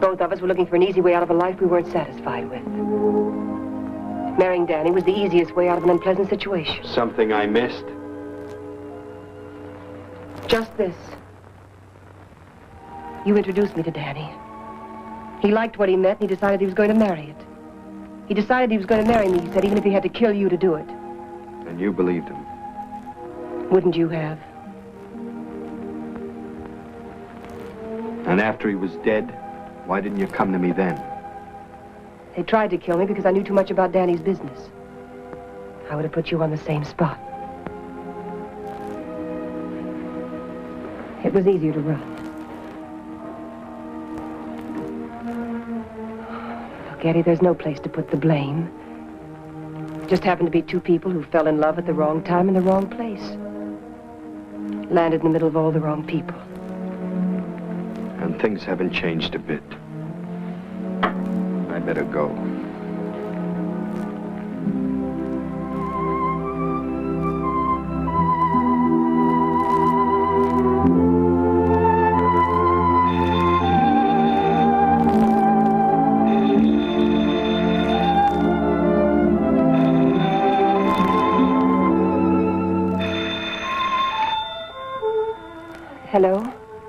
[SPEAKER 11] Both of us were looking for an easy way out of a life we weren't satisfied with. Marrying Danny was the easiest way out of an unpleasant situation.
[SPEAKER 3] Something I missed?
[SPEAKER 11] Just this. You introduced me to Danny. He liked what he met, and he decided he was going to marry it. He decided he was going to marry me, he said, even if he had to kill you to do it.
[SPEAKER 3] And you believed him?
[SPEAKER 11] Wouldn't you have?
[SPEAKER 3] And after he was dead, why didn't you come to me then?
[SPEAKER 11] They tried to kill me because I knew too much about Danny's business. I would have put you on the same spot. It was easier to run. Look, Eddie, there's no place to put the blame. It just happened to be two people who fell in love at the wrong time in the wrong place. Landed in the middle of all the wrong people.
[SPEAKER 3] And things haven't changed a bit. I better go.
[SPEAKER 11] Hello?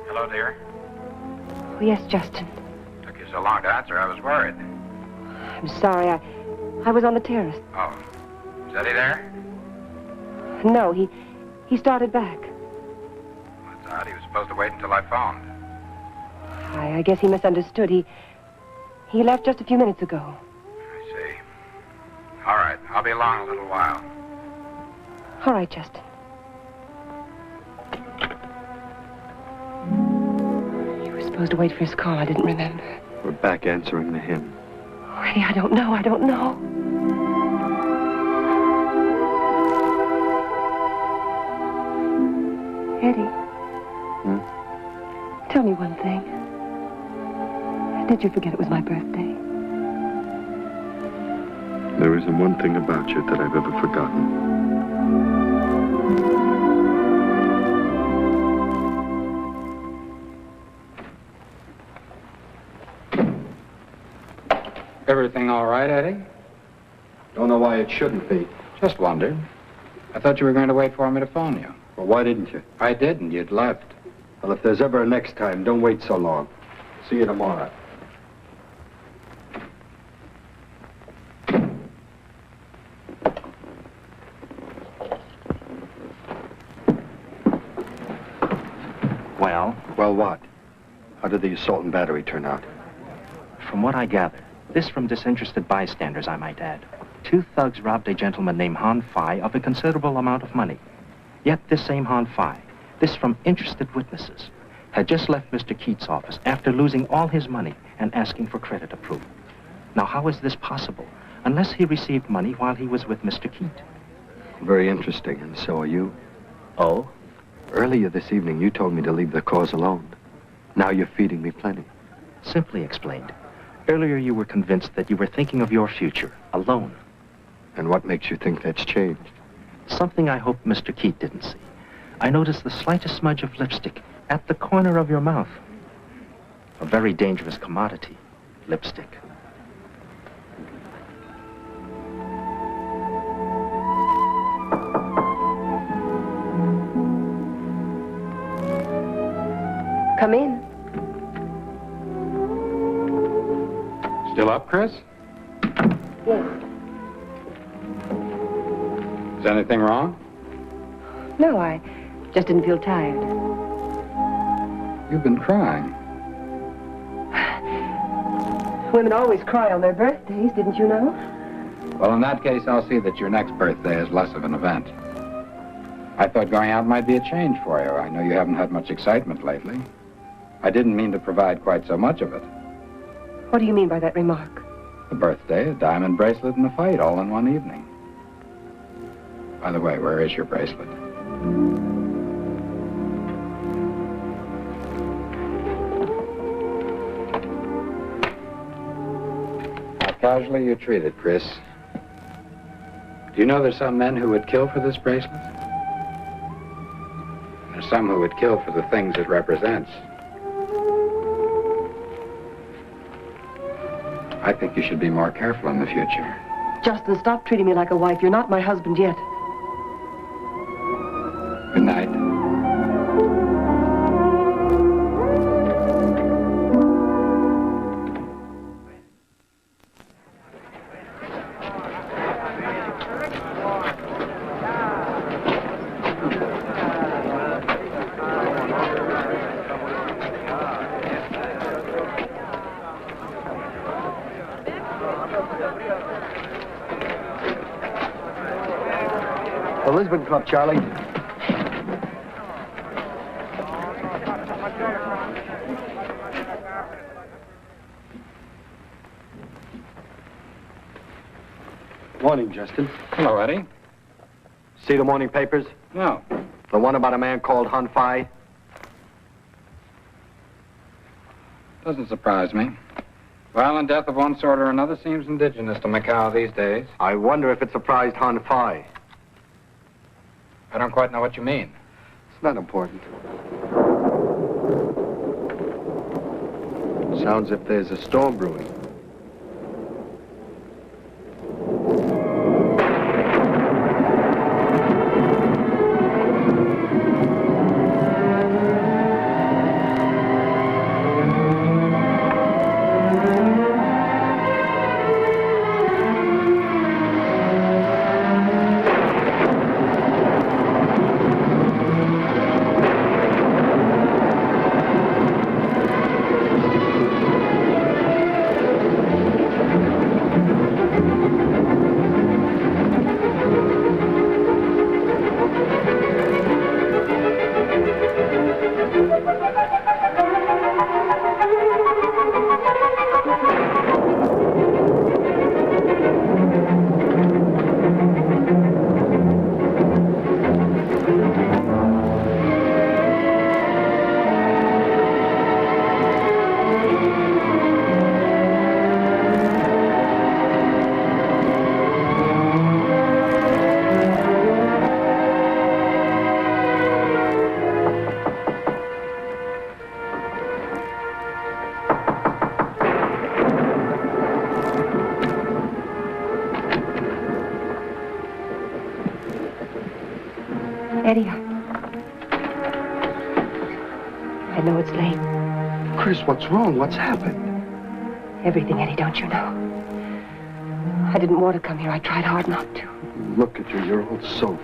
[SPEAKER 7] Hello, dear.
[SPEAKER 11] Oh, yes, Justin.
[SPEAKER 7] Took you so long to answer, I was worried.
[SPEAKER 11] I'm sorry, I was on the terrace.
[SPEAKER 7] Oh. Is Eddie there?
[SPEAKER 11] No, he started back.
[SPEAKER 7] That's odd. He was supposed to wait until I phoned.
[SPEAKER 11] I guess he misunderstood. He left just a few minutes ago.
[SPEAKER 7] I see. All right. I'll be along a little while.
[SPEAKER 11] All right, Justin. You were supposed to wait for his call. I didn't remember.
[SPEAKER 3] We're back answering the hymn.
[SPEAKER 11] Oh, Eddie, I don't know. Eddie. Tell me one thing. Did you forget it was my birthday?
[SPEAKER 3] There isn't one thing about you that I've ever forgotten.
[SPEAKER 7] Everything all right, Eddie?
[SPEAKER 3] Don't know why it shouldn't be.
[SPEAKER 7] Just wondered. I thought you were going to wait for me to phone you.
[SPEAKER 3] Well, why didn't you?
[SPEAKER 7] I didn't. You'd left.
[SPEAKER 3] Well, if there's ever a next time, don't wait so long. See you tomorrow.
[SPEAKER 13] Well?
[SPEAKER 3] Well, what? How did the assault and battery turn out?
[SPEAKER 13] From what I gather, this from disinterested bystanders, I might add. 2 thugs robbed a gentleman named Han Fai of a considerable amount of money. Yet this same Han Fai, this from interested witnesses, had just left Mr. Keats' office after losing all his money and asking for credit approval. Now, how is this possible? Unless he received money while he was with Mr. Keat.
[SPEAKER 3] Very interesting, and so are you.
[SPEAKER 13] Oh?
[SPEAKER 3] Earlier this evening, you told me to leave the cause alone. Now you're feeding me plenty.
[SPEAKER 13] Simply explained. Earlier you were convinced that you were thinking of your future, alone.
[SPEAKER 3] And what makes you think that's changed?
[SPEAKER 13] Something I hope Mr. Keat didn't see. I noticed the slightest smudge of lipstick at the corner of your mouth. A very dangerous commodity, lipstick.
[SPEAKER 11] Come in.
[SPEAKER 7] Still up, Chris?
[SPEAKER 11] Yes.
[SPEAKER 7] Is anything wrong?
[SPEAKER 11] No, I just didn't feel tired.
[SPEAKER 7] You've been crying.
[SPEAKER 11] Women always cry on their birthdays, didn't you know?
[SPEAKER 7] Well, in that case, I'll see that your next birthday is less of an event. I thought going out might be a change for you. I know you haven't had much excitement lately. I didn't mean to provide quite so much of it.
[SPEAKER 11] What do you mean by that remark?
[SPEAKER 7] A birthday, a diamond bracelet, and a fight all in one evening. By the way, where is your bracelet? How casually you're treated, Chris. Do you know there's some men who would kill for this bracelet? There's some who would kill for the things it represents. I think you should be more careful in the future.
[SPEAKER 11] Justin, stop treating me like a wife. You're not my husband yet.
[SPEAKER 7] Good night.
[SPEAKER 3] The Lisbon Club, Charlie. Morning, Justin.
[SPEAKER 7] Hello, Eddie.
[SPEAKER 3] See the morning papers?
[SPEAKER 7] No.
[SPEAKER 3] The one about a man called Han Fai?
[SPEAKER 7] Doesn't surprise me. Violent death of one sort or another seems indigenous to Macao these days.
[SPEAKER 3] I wonder if it surprised Han Fai.
[SPEAKER 7] I don't quite know what you mean.
[SPEAKER 3] It's not important. Sounds if there's a storm brewing.
[SPEAKER 11] Eddie, I know it's late.
[SPEAKER 3] Chris, what's wrong? What's happened?
[SPEAKER 11] Everything, Eddie, don't you know? I didn't want to come here. I tried hard not to.
[SPEAKER 3] Look at you. You're all soaked.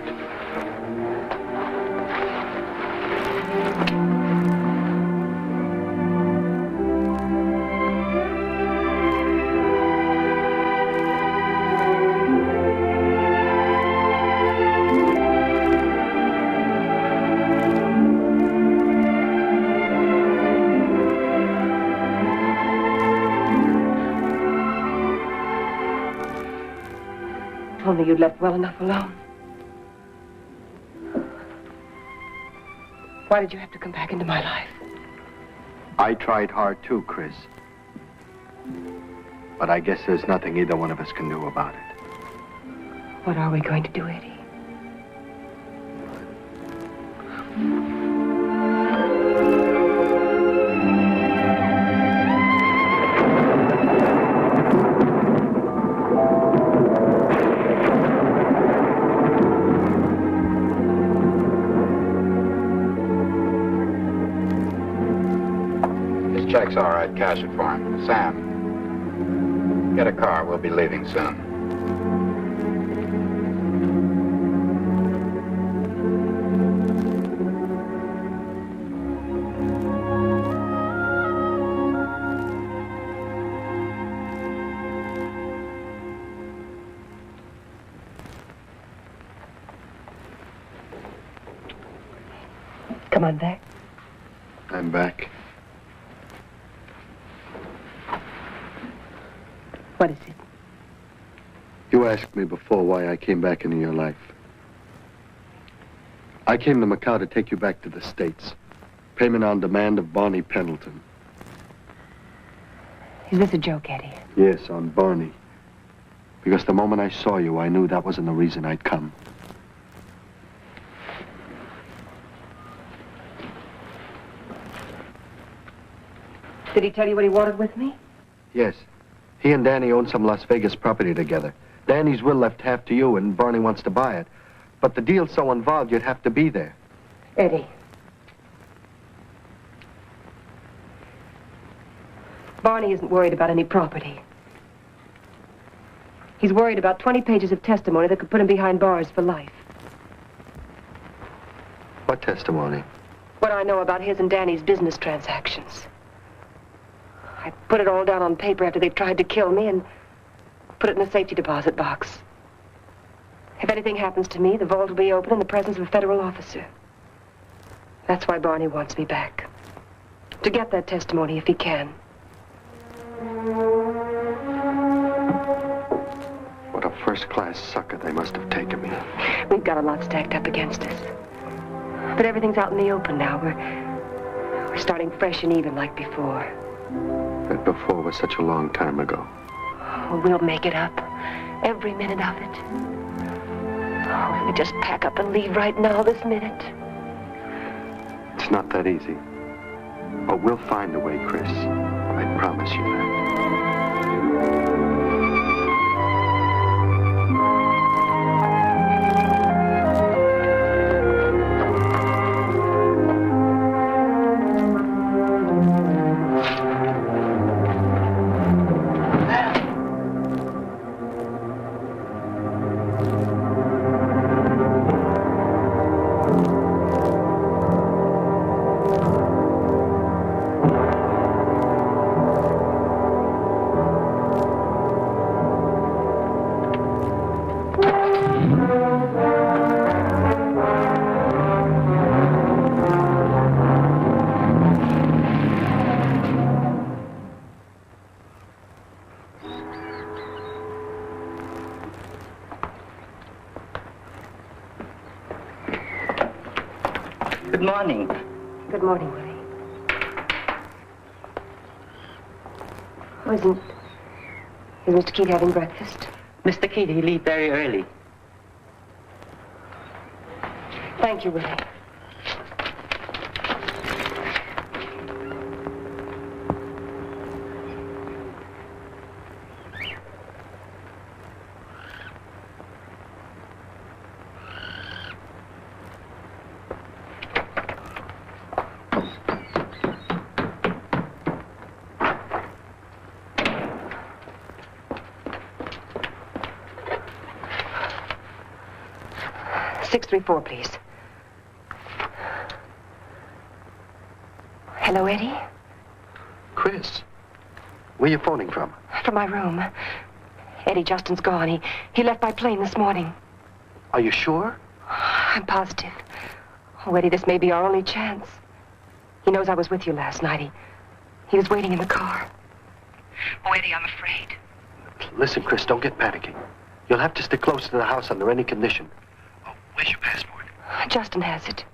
[SPEAKER 11] If only you'd left well enough alone. Why did you have to come back into my life?
[SPEAKER 3] I tried hard too, Chris. But I guess there's nothing either one of us can do about it.
[SPEAKER 11] What are we going to do, Eddie?
[SPEAKER 7] Check's all right. Cash it for him. Sam, get a car. We'll be leaving soon.
[SPEAKER 11] Come on back.
[SPEAKER 3] I'm back.
[SPEAKER 11] What is it?
[SPEAKER 3] You asked me before why I came back into your life. I came to Macao to take you back to the States. Payment on demand of Barney Pendleton.
[SPEAKER 11] Is this a joke, Eddie?
[SPEAKER 3] Yes, on Barney. Because the moment I saw you, I knew that wasn't the reason I'd come.
[SPEAKER 11] Did he tell you what he wanted with me?
[SPEAKER 3] Yes. He and Danny own some Las Vegas property together. Danny's will left half to you, and Barney wants to buy it. But the deal's so involved, you'd have to be there.
[SPEAKER 11] Eddie. Barney isn't worried about any property. He's worried about 20 pages of testimony that could put him behind bars for life.
[SPEAKER 3] What testimony?
[SPEAKER 11] What I know about his and Danny's business transactions. I put it all down on paper after they tried to kill me and put it in a safety deposit box. If anything happens to me, the vault will be open in the presence of a federal officer. That's why Barney wants me back. To get that testimony if he can.
[SPEAKER 3] What a first-class sucker they must have taken me.
[SPEAKER 11] We've got a lot stacked up against us. But everything's out in the open now. We're starting fresh and even like before.
[SPEAKER 3] That before was such a long time ago.
[SPEAKER 11] Oh, we'll make it up. Every minute of it. Oh, if we just pack up and leave right now, this minute.
[SPEAKER 3] It's not that easy. But we'll find a way, Chris. I promise you that.
[SPEAKER 17] Good morning.
[SPEAKER 11] Good morning, Willie. Is Mr. Keith having breakfast?
[SPEAKER 17] Mr. Keith, he leave very early.
[SPEAKER 11] Thank you, Willie. 634, please. Hello, Eddie?
[SPEAKER 3] Chris, where you phoning from?
[SPEAKER 11] From my room. Eddie, Justin's gone. He left by plane this morning.
[SPEAKER 3] Are you sure?
[SPEAKER 11] I'm positive. Oh, Eddie, this may be our only chance. He knows I was with you last night. He was waiting in the car. Oh, Eddie, I'm afraid.
[SPEAKER 3] Listen, Chris, don't get panicky. You'll have to stick close to the house under any condition. Oh, where's your passport?
[SPEAKER 11] Justin has it.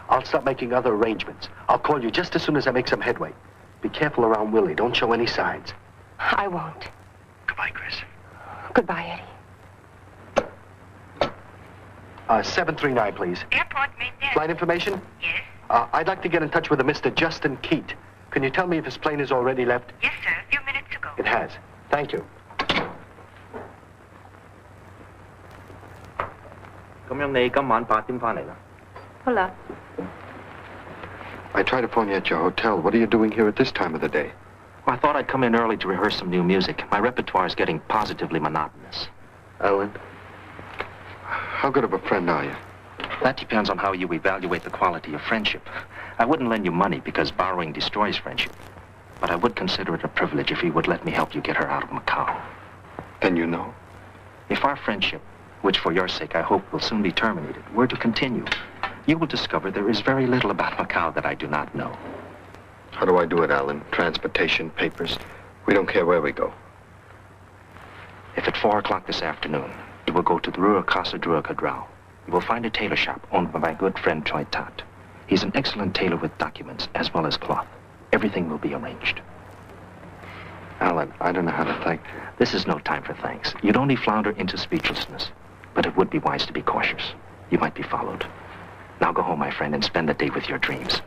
[SPEAKER 3] I'll start making other arrangements. I'll call you just as soon as I make some headway. Be careful around Willie. Don't show any signs.
[SPEAKER 11] I won't.
[SPEAKER 3] Goodbye, Chris.
[SPEAKER 11] Goodbye, Eddie.
[SPEAKER 3] 739, please.
[SPEAKER 18] Airport maintenance.
[SPEAKER 3] Flight information?
[SPEAKER 18] Yes.
[SPEAKER 3] I'd like to get in touch with a Mr. Justin Keat. Can you tell me if his plane has already left?
[SPEAKER 18] Yes, sir. A few minutes ago.
[SPEAKER 3] It has. Thank you.
[SPEAKER 11] Hola.
[SPEAKER 3] I tried to phone you at your hotel. What are you doing here at this time of the day?
[SPEAKER 13] Well, I thought I'd come in early to rehearse some new music. My repertoire is getting positively monotonous.
[SPEAKER 3] Ellen, how good of a friend are you?
[SPEAKER 13] That depends on how you evaluate the quality of friendship. I wouldn't lend you money because borrowing destroys friendship. But I would consider it a privilege if you would let me help you get her out of Macao.
[SPEAKER 3] Then you know.
[SPEAKER 13] If our friendship, which for your sake I hope will soon be terminated, were to continue, you will discover there is very little about Macao that I do not know.
[SPEAKER 3] How do I do it, Alan? Transportation, papers? We don't care where we go.
[SPEAKER 13] If at 4 o'clock this afternoon, you will go to the Rua Casa Drua Cadrao, you will find a tailor shop owned by my good friend Choi Tat. He's an excellent tailor with documents as well as cloth. Everything will be arranged.
[SPEAKER 3] Alan, I don't know how to thank you.
[SPEAKER 13] This is no time for thanks. You'd only flounder into speechlessness. But it would be wise to be cautious. You might be followed. Now go home, my friend, and spend the day with your dreams.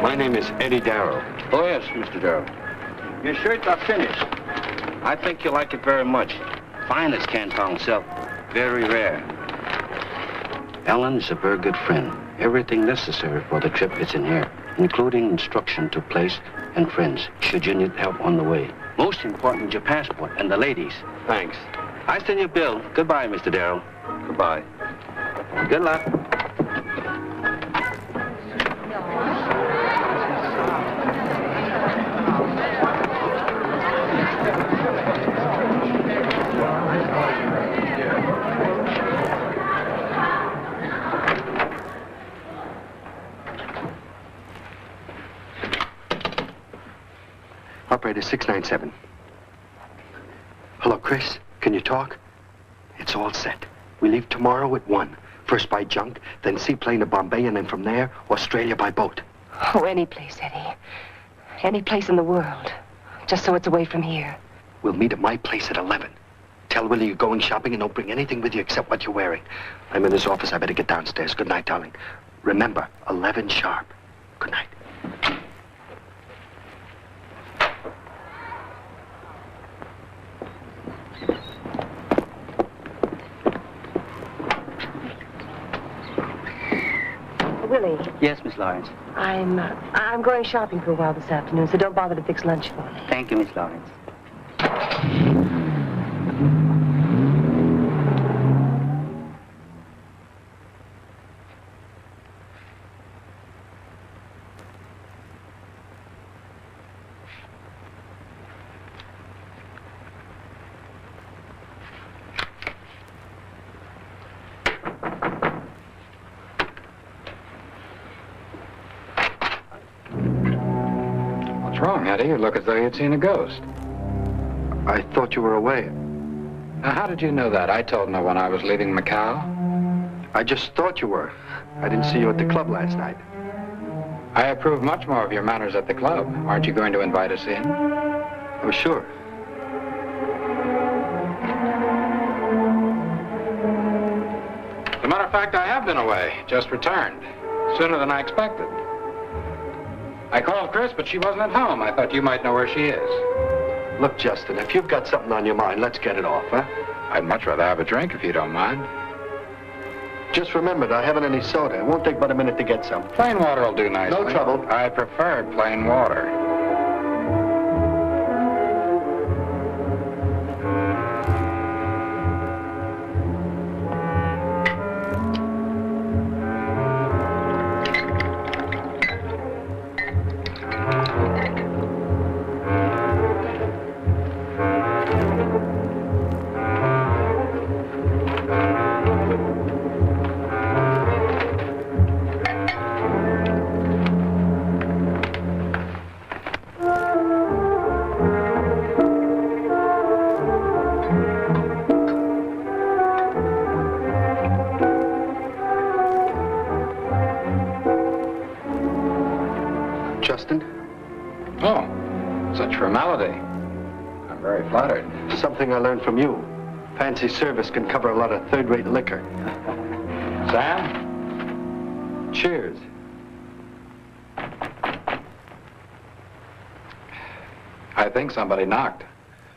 [SPEAKER 3] My name is Eddie Darrow.
[SPEAKER 6] Oh, yes, Mr. Darrow. Your shirts are finished. I think you'll like it very much. Finest Canton silk. Very rare. Ellen's a very good friend. Everything necessary for the trip is in here, including instruction to place and friends, should you need help on the way. Most important, your passport and the ladies.
[SPEAKER 3] Thanks.
[SPEAKER 6] I send you a bill. Goodbye, Mr. Darrow.
[SPEAKER 3] Goodbye.
[SPEAKER 6] Good luck.
[SPEAKER 3] Operator 697. Hello, Chris. Can you talk? It's all set. We leave tomorrow at 1. First by junk, then seaplane to Bombay, and then from there, Australia by boat.
[SPEAKER 11] Oh, any place, Eddie. Any place in the world. Just so it's away from here.
[SPEAKER 3] We'll meet at my place at 11. Tell Willie you're going shopping and don't bring anything with you except what you're wearing. I'm in his office. I better get downstairs. Good night, darling. Remember, 11 sharp. Good night.
[SPEAKER 11] Willie,
[SPEAKER 17] Yes, Miss Lawrence.
[SPEAKER 11] I'm going shopping for a while this afternoon, so don't bother to fix lunch for me.
[SPEAKER 17] Thank you, Miss Lawrence.
[SPEAKER 14] What's wrong, Eddie? You look as though you'd seen a ghost.
[SPEAKER 3] I thought you were away.
[SPEAKER 7] Now, how did you know that? I told no one I was leaving Macao.
[SPEAKER 3] I just thought you were. I didn't see you at the club last night.
[SPEAKER 7] I approve much more of your manners at the club. Aren't you going to invite us in?
[SPEAKER 3] Oh, sure.
[SPEAKER 7] As a matter of fact, I have been away. Just returned. Sooner than I expected. I called Chris, but she wasn't at home. I thought you might know where she is.
[SPEAKER 3] Look, Justin, if you've got something on your mind, let's get it off, huh?
[SPEAKER 7] I'd much rather have a drink if you don't mind.
[SPEAKER 3] Just remember, I haven't any soda. It won't take but a minute to get some.
[SPEAKER 7] Plain water will do nicely.
[SPEAKER 3] No trouble.
[SPEAKER 7] I prefer plain water.
[SPEAKER 3] Justin?
[SPEAKER 7] Oh, such formality. I'm very flattered.
[SPEAKER 3] Something I learned from you. Fancy service can cover a lot of third-rate liquor.
[SPEAKER 7] Sam?
[SPEAKER 3] Cheers.
[SPEAKER 7] I think somebody knocked.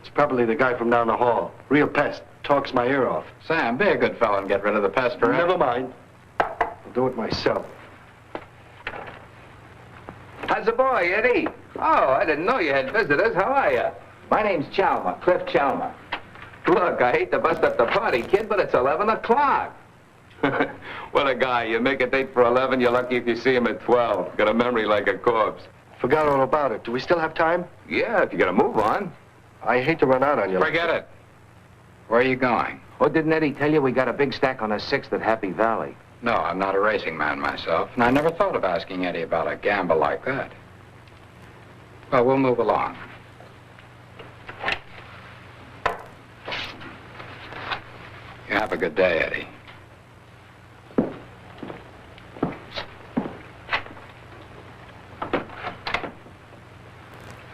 [SPEAKER 3] It's probably the guy from down the hall. Real pest. Talks my ear off.
[SPEAKER 7] Sam, be a good fellow and get rid of the pest forever.
[SPEAKER 3] Never mind. I'll do it myself.
[SPEAKER 19] How's the boy, Eddie? Oh, I didn't know you had visitors. How are you? My name's Chalmer, Cliff Chalmer. Look, I hate to bust up the party, kid, but it's 11 o'clock.
[SPEAKER 4] What a guy. You make a date for 11, you're lucky if you see him at 12. Got a memory like a corpse.
[SPEAKER 3] Forgot all about it. Do we still have time?
[SPEAKER 4] Yeah, if you gotta move on.
[SPEAKER 3] I hate to run out on you.
[SPEAKER 7] Forget it. Where are you going?
[SPEAKER 19] Oh, didn't Eddie tell you we got a big stack on the 6th at Happy Valley?
[SPEAKER 7] No, I'm not a racing man myself, and I never thought of asking Eddie about a gamble like that. Well, we'll move along. You have a good day, Eddie.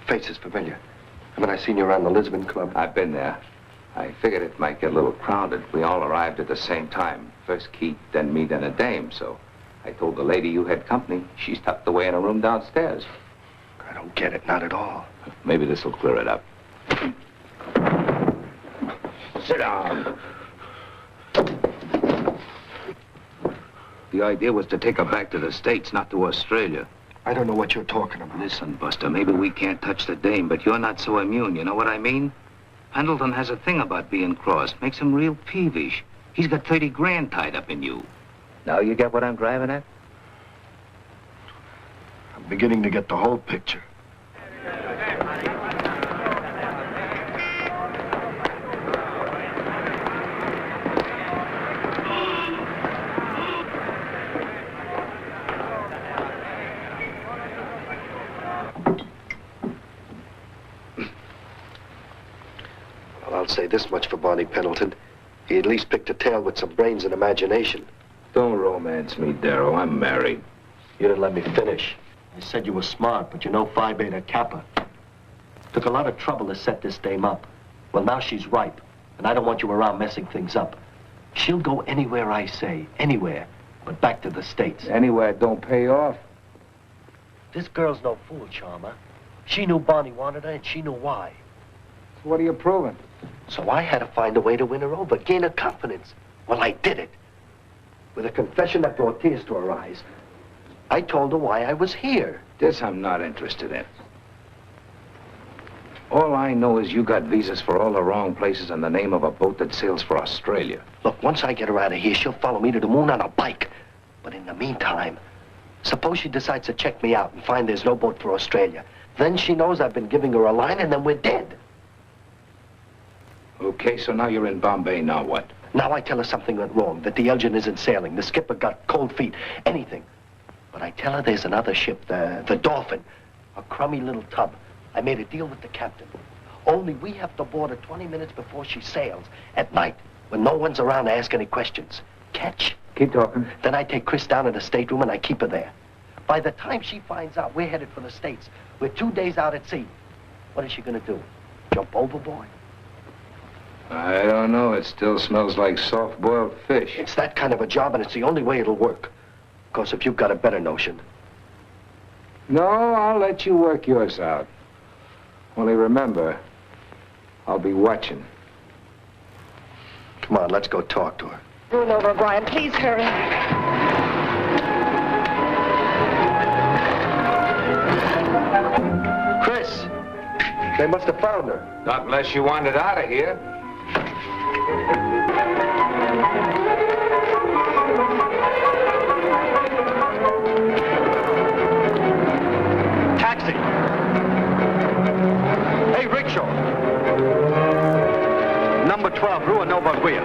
[SPEAKER 3] Face is familiar. Haven't I seen you around the Lisbon Club?
[SPEAKER 19] I've been there. I figured it might get a little crowded. We all arrived at the same time. First Keith, then me, then a dame, so I told the lady you had company. She's tucked away in a room downstairs.
[SPEAKER 3] I don't get it, not at all.
[SPEAKER 19] Maybe this will clear it up. Sit down. The idea was to take her back to the States, not to Australia.
[SPEAKER 3] I don't know what you're talking about.
[SPEAKER 19] Listen, Buster, maybe we can't touch the dame, but you're not so immune, you know what I mean? Pendleton has a thing about being crossed. Makes him real peevish. He's got 30 grand tied up in you. Now you get what I'm driving at?
[SPEAKER 3] I'm beginning to get the whole picture. Well, I'll say this much for Barney Pendleton. He at least picked a tail with some brains and imagination.
[SPEAKER 19] Don't romance me, Darrow. I'm married.
[SPEAKER 3] You didn't let me finish. I said you were smart, but you know Phi Beta Kappa. Took a lot of trouble to set this dame up. Well, now she's ripe, and I don't want you around messing things up. She'll go anywhere I say, anywhere, but back to the States.
[SPEAKER 19] Anywhere don't pay off.
[SPEAKER 3] This girl's no fool, Chalmer. She knew Barney wanted her, and she knew why.
[SPEAKER 19] So what are you proving?
[SPEAKER 3] So I had to find a way to win her over, gain her confidence. Well, I did it. With a confession that brought tears to her eyes. I told her why I was here.
[SPEAKER 19] This I'm not interested in. All I know is you got visas for all the wrong places in the name of a boat that sails for Australia.
[SPEAKER 3] Look, once I get her out of here, she'll follow me to the moon on a bike. But in the meantime, suppose she decides to check me out and find there's no boat for Australia. Then she knows I've been giving her a line, and then we're dead.
[SPEAKER 19] Okay, so now you're in Bombay, now what?
[SPEAKER 3] Now I tell her something went wrong, that the Elgin isn't sailing, the skipper got cold feet, anything. But I tell her there's another ship, the Dolphin, a crummy little tub. I made a deal with the captain.
[SPEAKER 20] Only we have to board her 20 minutes before she sails, at night, when no one's around to ask any questions. Catch?
[SPEAKER 5] Keep talking.
[SPEAKER 20] Then I take Chris down to the stateroom and I keep her there. By the time she finds out we're headed for the States, we're 2 days out at sea. What is she gonna do? Jump overboard?
[SPEAKER 4] I don't know. It still smells like soft-boiled fish.
[SPEAKER 20] It's that kind of a job, and it's the only way it'll work. Of course, if you've got a better notion.
[SPEAKER 4] No, I'll let you work yours out. Only remember, I'll be watching.
[SPEAKER 20] Come on, let's go talk to her.
[SPEAKER 11] Run over, Brian. Please hurry.
[SPEAKER 20] Chris! They must have found her.
[SPEAKER 4] Not unless you wanted out of here.
[SPEAKER 20] Taxi! Hey, rickshaw! Number 12, Rua Nova Guia.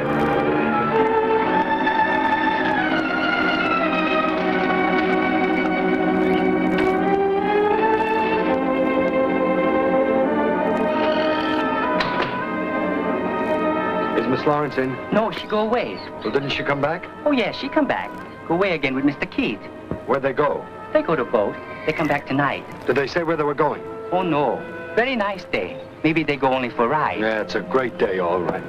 [SPEAKER 3] Is Miss Lawrence in?
[SPEAKER 17] No, she go away.
[SPEAKER 3] Well, didn't she come back?
[SPEAKER 17] Oh, yes, she come back. Go away again with Mr. Keith.
[SPEAKER 3] Where'd they go?
[SPEAKER 17] They go to boat. They come back tonight.
[SPEAKER 3] Did they say where they were going?
[SPEAKER 17] Oh, no. Very nice day. Maybe they go only for a ride.
[SPEAKER 3] Yeah, it's a great day, all right.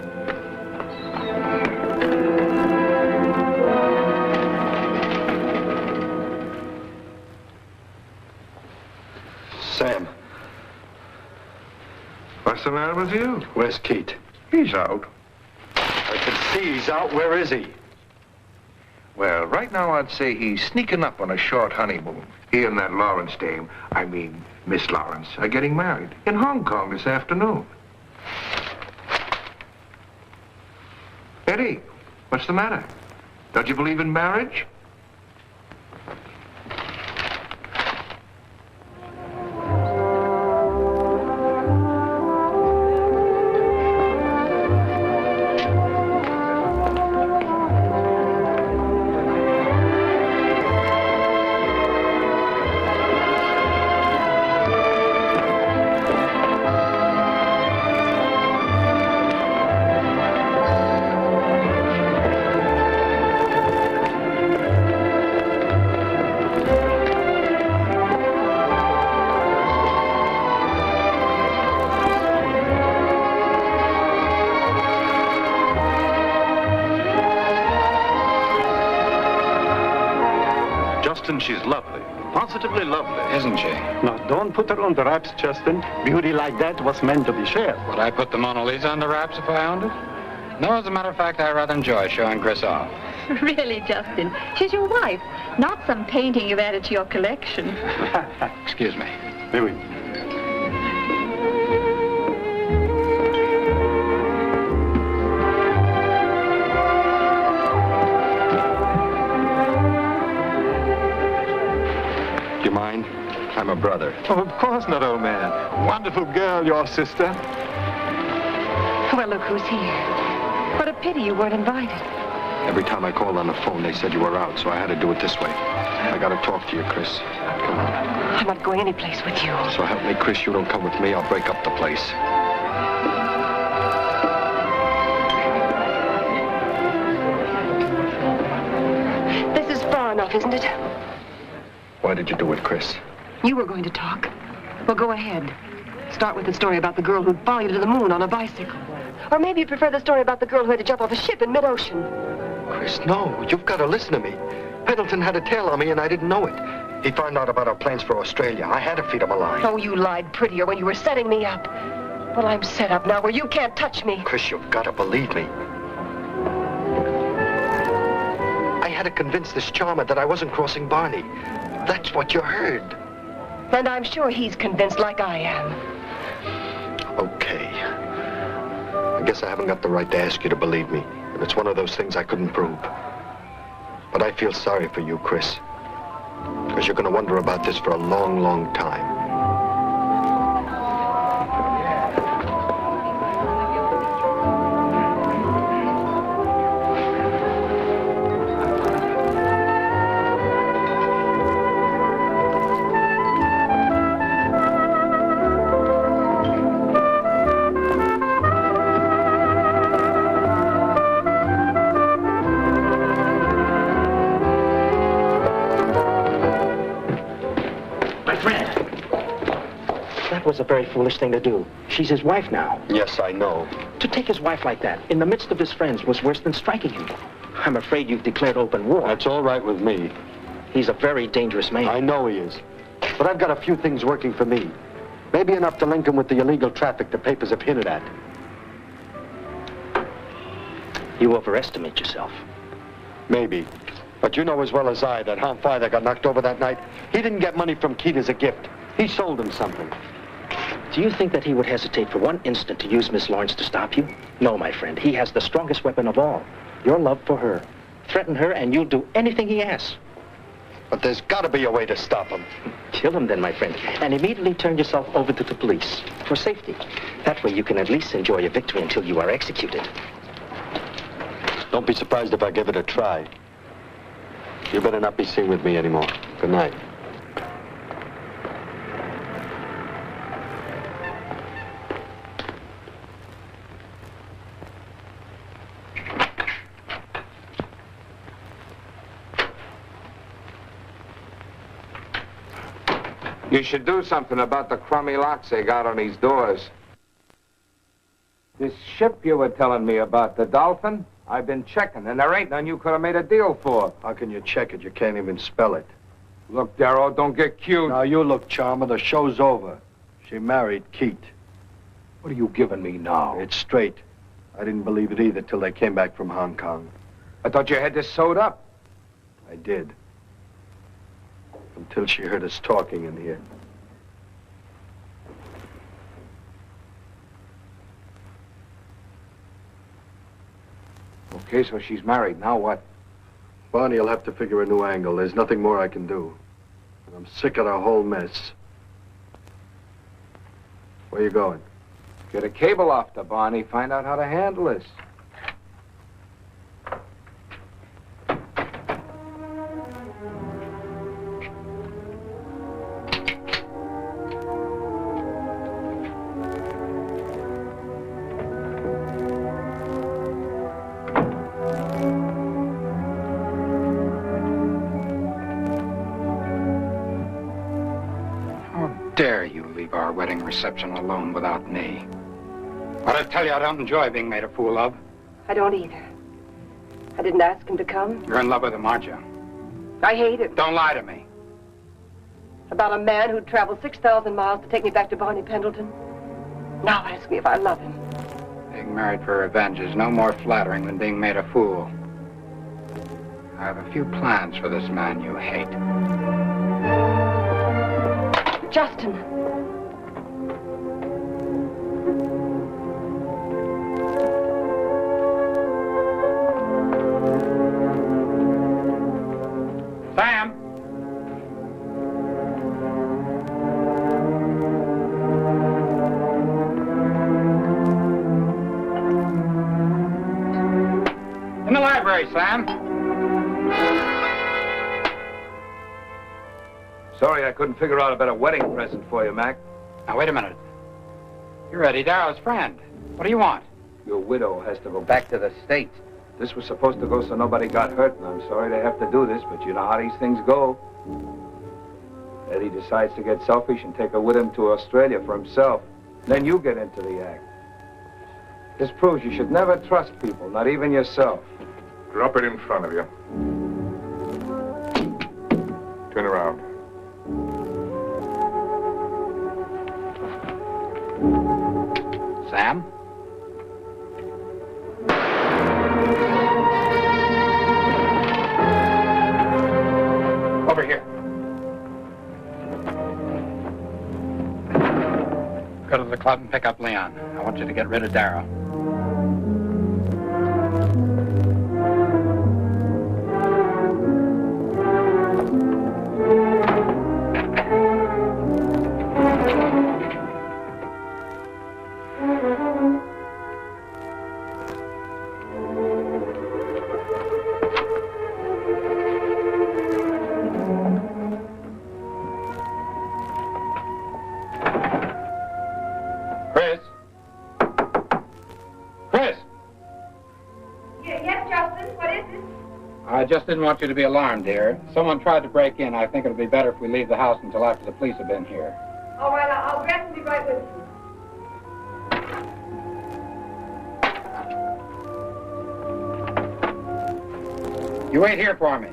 [SPEAKER 3] Sam.
[SPEAKER 5] What's the matter with you?
[SPEAKER 3] Where's Keith?
[SPEAKER 5] He's out.
[SPEAKER 3] I can see he's out. Where is he?
[SPEAKER 5] Well, right now I'd say he's sneaking up on a short honeymoon. He and that Lawrence dame, I mean Miss Lawrence, are getting married in Hong Kong this afternoon. Eddie, what's the matter? Don't you believe in marriage?
[SPEAKER 21] She's lovely. Positively lovely.
[SPEAKER 7] Isn't she?
[SPEAKER 21] Now, don't put her on the wraps, Justin. Beauty like that was meant to be shared.
[SPEAKER 7] Would I put the Mona Lisa on the wraps if I owned it? No, as a matter of fact, I rather enjoy showing Chris off.
[SPEAKER 22] Really, Justin? She's your wife, not some painting you've added to your collection.
[SPEAKER 7] Excuse me.
[SPEAKER 21] Here we
[SPEAKER 3] Mind? I'm a brother.
[SPEAKER 21] Oh, of course not, old man. Wonderful girl, your sister.
[SPEAKER 11] Well, look who's here. What a pity you weren't invited.
[SPEAKER 3] Every time I called on the phone, they said you were out, so I had to do it this way. I gotta talk to you, Chris. Come on.
[SPEAKER 11] I'm not going any place with you.
[SPEAKER 3] So help me, Chris, you don't come with me, I'll break up the place.
[SPEAKER 11] This is far enough, isn't it?
[SPEAKER 3] Why did you do it, Chris?
[SPEAKER 11] You were going to talk. Well, go ahead. Start with the story about the girl who'd follow you to the moon on a bicycle. Or maybe you prefer the story about the girl who had to jump off a ship in mid-ocean.
[SPEAKER 3] Chris, no. You've got to listen to me. Pendleton had a tail on me and I didn't know it. He found out about our plans for Australia. I had to feed him a line.
[SPEAKER 11] Oh, you lied prettier when you were setting me up. Well, I'm set up now where you can't touch me.
[SPEAKER 3] Chris, you've got to believe me. I had to convince this charmer that I wasn't crossing Barney. That's what you heard.
[SPEAKER 11] And I'm sure he's convinced like I am.
[SPEAKER 3] Okay. I guess I haven't got the right to ask you to believe me. And it's one of those things I couldn't prove. But I feel sorry for you, Chris. Because you're going to wonder about this for a long, long time.
[SPEAKER 13] was a very foolish thing to do. She's his wife now.
[SPEAKER 21] Yes, I know.
[SPEAKER 13] To take his wife like that, in the midst of his friends, was worse than striking him. I'm afraid you've declared open war.
[SPEAKER 21] That's all right with me.
[SPEAKER 13] He's a very dangerous man.
[SPEAKER 21] I know he is. But I've got a few things working for me. Maybe enough to link him with the illegal traffic the papers have hinted at.
[SPEAKER 13] You overestimate yourself.
[SPEAKER 21] Maybe. But you know as well as I that Ham Father got knocked over that night. He didn't get money from Keith as a gift. He sold him something.
[SPEAKER 13] Do you think that he would hesitate for one instant to use Miss Lawrence to stop you? No, my friend. He has the strongest weapon of all. Your love for her. Threaten her and you'll do anything he asks.
[SPEAKER 21] But there's got to be a way to stop him.
[SPEAKER 13] Kill him then, my friend, and immediately turn yourself over to the police for safety. That way you can at least enjoy your victory until you are executed.
[SPEAKER 21] Don't be surprised if I give it a try. You better not be seen with me anymore. Good night.
[SPEAKER 5] You should do something about the crummy locks they got on these doors. This ship you were telling me about, the Dolphin, I've been checking, and there ain't none you could have made a deal for.
[SPEAKER 21] How can you check it? You can't even spell it.
[SPEAKER 5] Look, Darrow, don't get cute.
[SPEAKER 21] Now, you look, Charmer. The show's over. She married Keith.
[SPEAKER 5] What are you giving me now?
[SPEAKER 21] It's straight. I didn't believe it either till they came back from Hong Kong.
[SPEAKER 5] I thought you had this sewed up.
[SPEAKER 21] I did. Until she heard us talking in here.
[SPEAKER 5] Okay, so she's married. Now what?
[SPEAKER 21] Barney will have to figure a new angle. There's nothing more I can do. And I'm sick of the whole mess. Where you going?
[SPEAKER 5] Get a cable off to Barney. Find out how to handle this.
[SPEAKER 7] Dare you leave our wedding reception alone without me? But I tell you, I don't enjoy being made a fool of.
[SPEAKER 11] I don't either. I didn't ask him to come.
[SPEAKER 7] You're in love with him, aren't you?
[SPEAKER 11] I hate him.
[SPEAKER 7] Don't lie to me.
[SPEAKER 11] About a man who'd traveled 6,000 miles to take me back to Barney Pendleton. Now ask me if I love him.
[SPEAKER 7] Being married for revenge is no more flattering than being made a fool. I have a few plans for this man you hate.
[SPEAKER 11] Justin.
[SPEAKER 7] Sam! In the library, Sam.
[SPEAKER 5] Sorry I couldn't figure out a better wedding present for you, Mac.
[SPEAKER 7] Now, wait a minute. You're Eddie Darrow's friend. What do you want?
[SPEAKER 5] Your widow has to go back to the States. This was supposed to go so nobody got hurt, and I'm sorry they have to do this, but you know how these things go. Eddie decides to get selfish and take her with him to Australia for himself. Then you get into the act. This proves you should never trust people, not even yourself.
[SPEAKER 1] Drop it in front of you. Turn around.
[SPEAKER 7] Sam? Over here. Go to the club and pick up Leon. I want you to get rid of Darrow. I just didn't want you to be alarmed, dear. Someone tried to break in. I think it'll be better if we leave the house until after the police have been here.
[SPEAKER 11] All right, I'll dress and be right with you.
[SPEAKER 7] You wait here for me.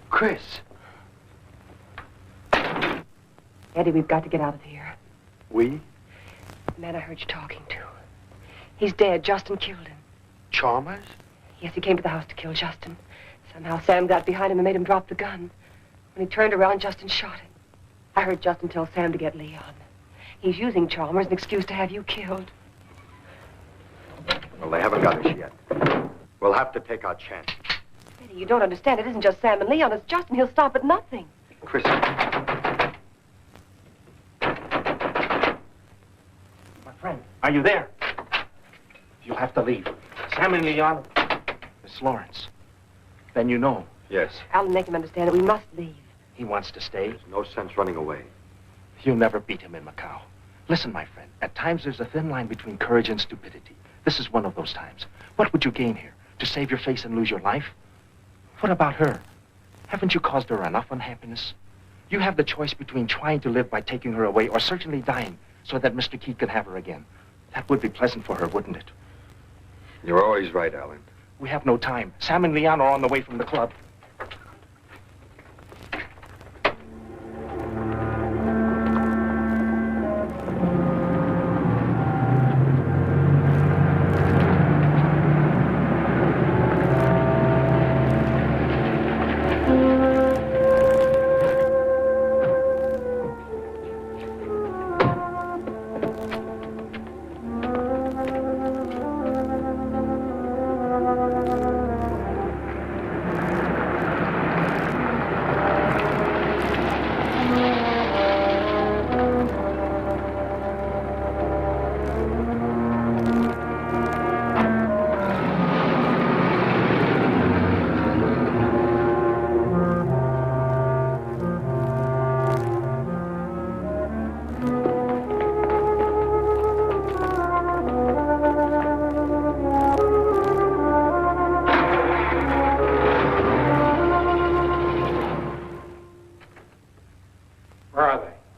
[SPEAKER 13] Chris.
[SPEAKER 11] Eddie, we've got to get out of here.
[SPEAKER 21] We?
[SPEAKER 11] The man I heard you talking to. He's dead. Justin killed him.
[SPEAKER 21] Chalmers?
[SPEAKER 11] Yes, he came to the house to kill Justin. Somehow Sam got behind him and made him drop the gun. When he turned around, Justin shot him. I heard Justin tell Sam to get Leon. He's using Chalmers as an excuse to have you killed.
[SPEAKER 3] Well, they haven't got us yet. We'll have to take our chance.
[SPEAKER 11] Eddie, you don't understand. It isn't just Sam and Leon. It's Justin. He'll stop at nothing.
[SPEAKER 21] Chris.
[SPEAKER 13] My friend, are you there? You'll have to leave. Sam and Leon. Miss Lawrence. Then you know.
[SPEAKER 3] Yes.
[SPEAKER 11] Alan, make him understand that we must leave.
[SPEAKER 13] He wants to stay.
[SPEAKER 3] There's no sense running away.
[SPEAKER 13] You'll never beat him in Macao. Listen, my friend, at times there's a thin line between courage and stupidity. This is one of those times. What would you gain here? To save your face and lose your life? What about her? Haven't you caused her enough unhappiness? You have the choice between trying to live by taking her away or certainly dying so that Mr. Keith can have her again. That would be pleasant for her, wouldn't it?
[SPEAKER 3] You're always right, Alan.
[SPEAKER 13] We have no time. Sam and Leon are on the way from the club.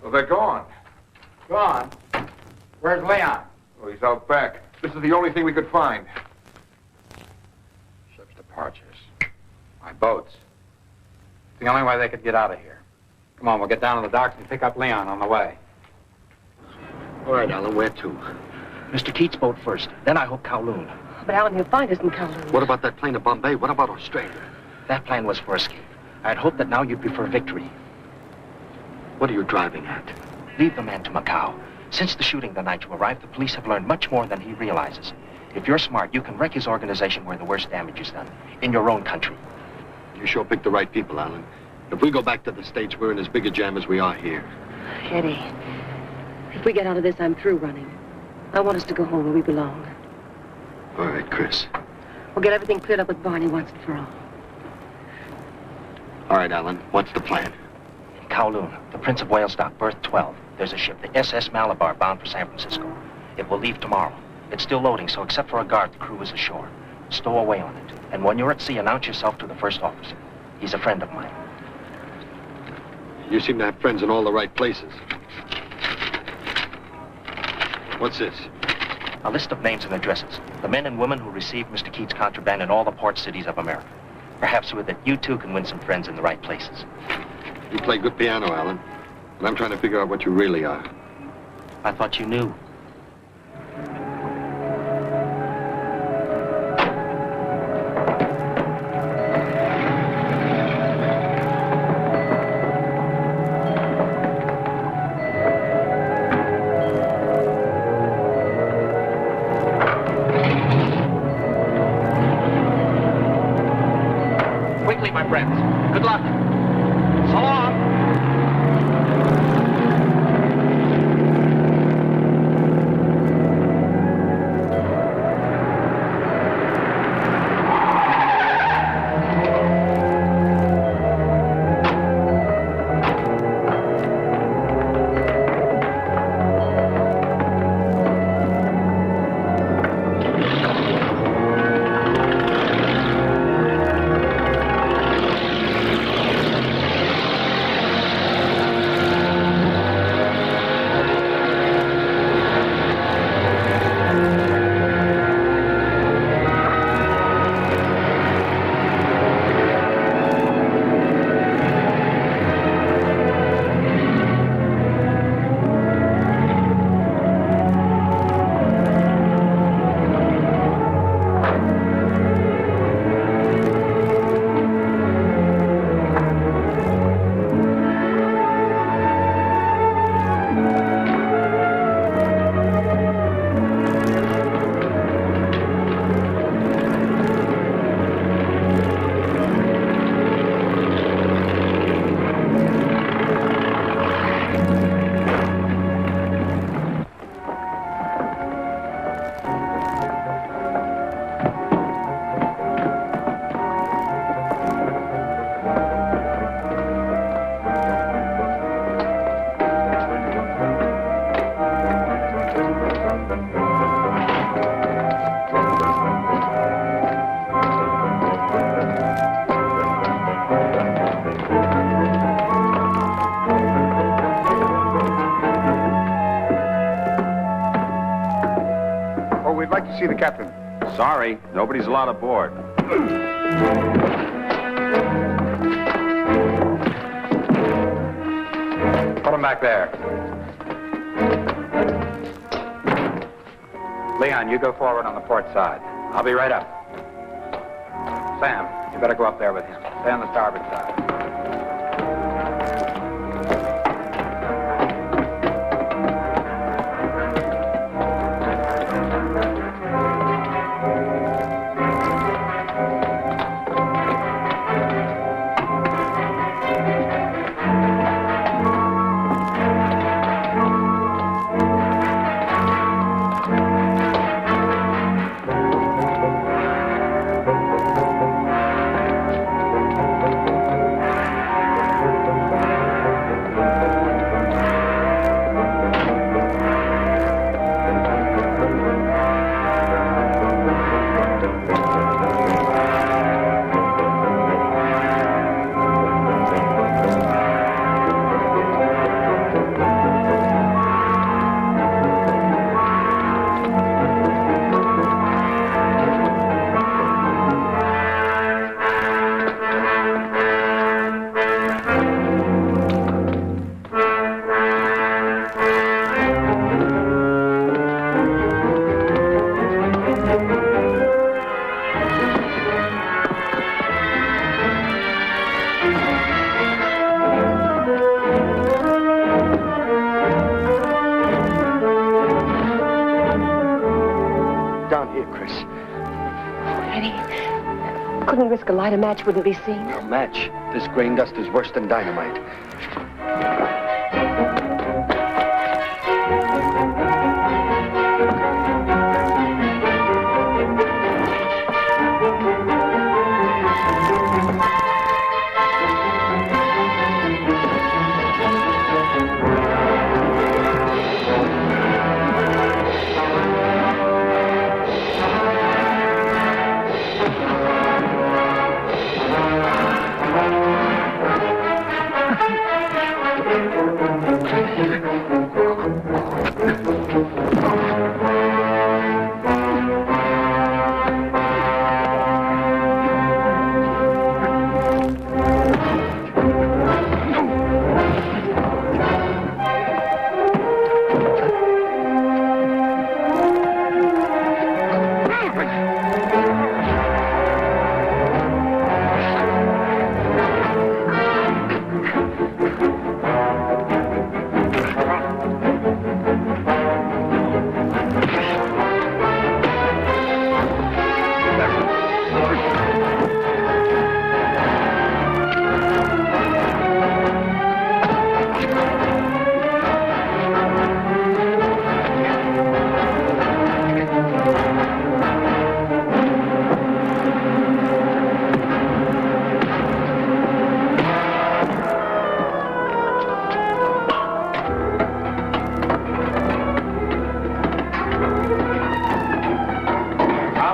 [SPEAKER 1] They're gone.
[SPEAKER 7] Gone? Where's Leon?
[SPEAKER 1] Oh, he's out back. This is the only thing we could find.
[SPEAKER 7] Ship's departures. My boats. It's the only way they could get out of here. Come on, we'll get down to the docks and pick up Leon on the way.
[SPEAKER 3] All right, Alan, where to?
[SPEAKER 13] Mr. Keith's boat first. Then I hope Kowloon.
[SPEAKER 11] But Alan, he'll find us in Kowloon.
[SPEAKER 3] What about that plane to Bombay? What about Australia?
[SPEAKER 13] That plan was for escape. I'd hoped that now you'd prefer victory.
[SPEAKER 3] What are you driving at?
[SPEAKER 13] Leave the man to Macao. Since the shooting the night you arrived, the police have learned much more than he realizes. If you're smart, you can wreck his organization where the worst damage is done. In your own country.
[SPEAKER 21] You sure picked the right people, Alan. If we go back to the States, we're in as big a jam as we are here.
[SPEAKER 11] Eddie, if we get out of this, I'm through running. I want us to go home where we belong.
[SPEAKER 21] All right, Chris.
[SPEAKER 11] We'll get everything cleared up with Barney once and for all.
[SPEAKER 21] All right, Alan. What's the plan?
[SPEAKER 13] In Kowloon, the Prince of Wales dock, berth 12. There's a ship, the SS Malabar, bound for San Francisco. It will leave tomorrow. It's still loading, so except for a guard, the crew is ashore. Stow away on it. And when you're at sea, announce yourself to the first officer. He's a friend of mine.
[SPEAKER 21] You seem to have friends in all the right places. What's this?
[SPEAKER 13] A list of names and addresses. The men and women who received Mr. Keith's contraband in all the port cities of America. Perhaps with it, you too can win some friends in the right places.
[SPEAKER 21] You play good piano, Alan. And I'm trying to figure out what you really are.
[SPEAKER 13] I thought you knew.
[SPEAKER 9] to see the captain.
[SPEAKER 2] Sorry, nobody's allowed aboard.
[SPEAKER 7] Put him back there. Leon, you go forward on the port side. I'll be right up. Sam, you better go up there with him. Stay on the starboard side.
[SPEAKER 11] Couldn't risk a light. A match wouldn't be seen.
[SPEAKER 3] A match? This grain dust is worse than dynamite.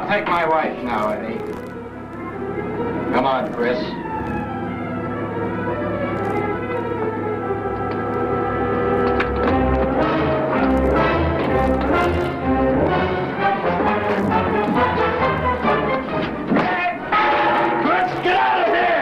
[SPEAKER 3] Take my wife now, Eddie. Come on, Chris. Chris, get out of here!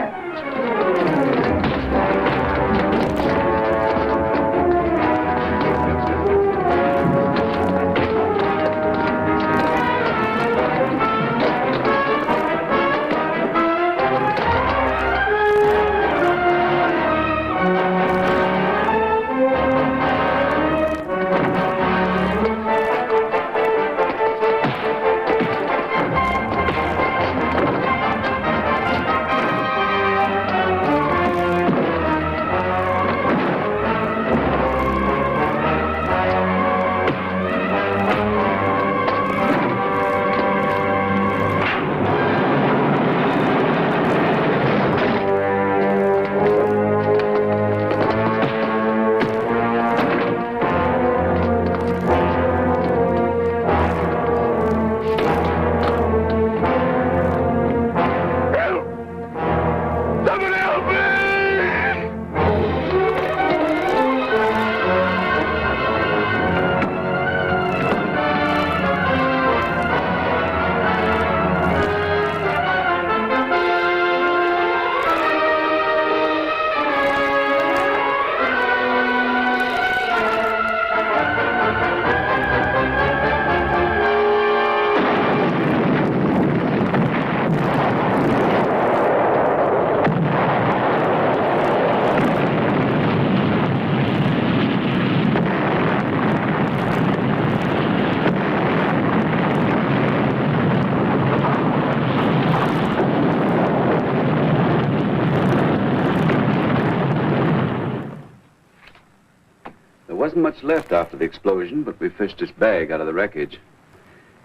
[SPEAKER 8] There wasn't much left after the explosion, but we fished this bag out of the wreckage.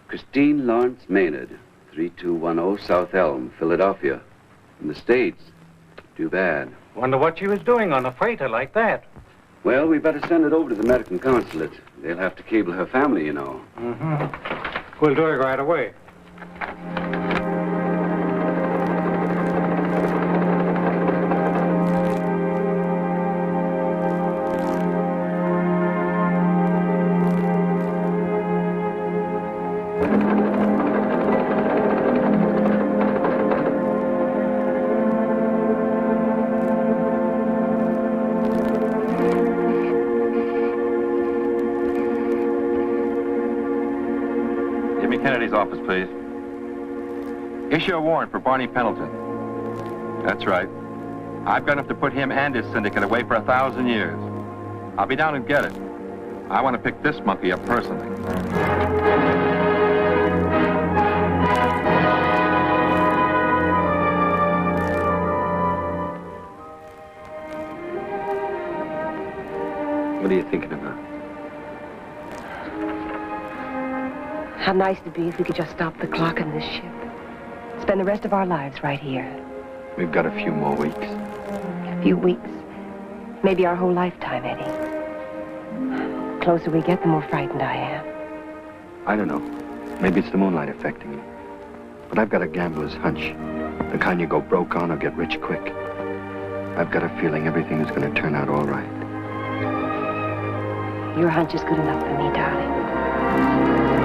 [SPEAKER 8] Christine Lawrence Maynard, 3210 South Elm, Philadelphia. In the States. Too bad.
[SPEAKER 10] Wonder what she was doing on a freighter like that.
[SPEAKER 8] Well, we better send it over to the American consulate. They'll have to cable her family, you know.
[SPEAKER 10] Mm-hmm. We'll do it right away.
[SPEAKER 2] Kennedy's office, please. Issue a warrant for Barney Pendleton. That's right. I've got enough to put him and his syndicate away for 1,000 years. I'll be down and get it. I want to pick this monkey up personally.
[SPEAKER 3] What are you thinking about?
[SPEAKER 11] How nice it'd be if we could just stop the clock in this ship. Spend the rest of our lives right here.
[SPEAKER 3] We've got a few more weeks.
[SPEAKER 11] A few weeks. Maybe our whole lifetime, Eddie. The closer we get, the more frightened I am.
[SPEAKER 3] I don't know. Maybe it's the moonlight affecting you. But I've got a gambler's hunch. The kind you go broke on or get rich quick. I've got a feeling everything is going to turn out all right.
[SPEAKER 11] Your hunch is good enough for me, darling.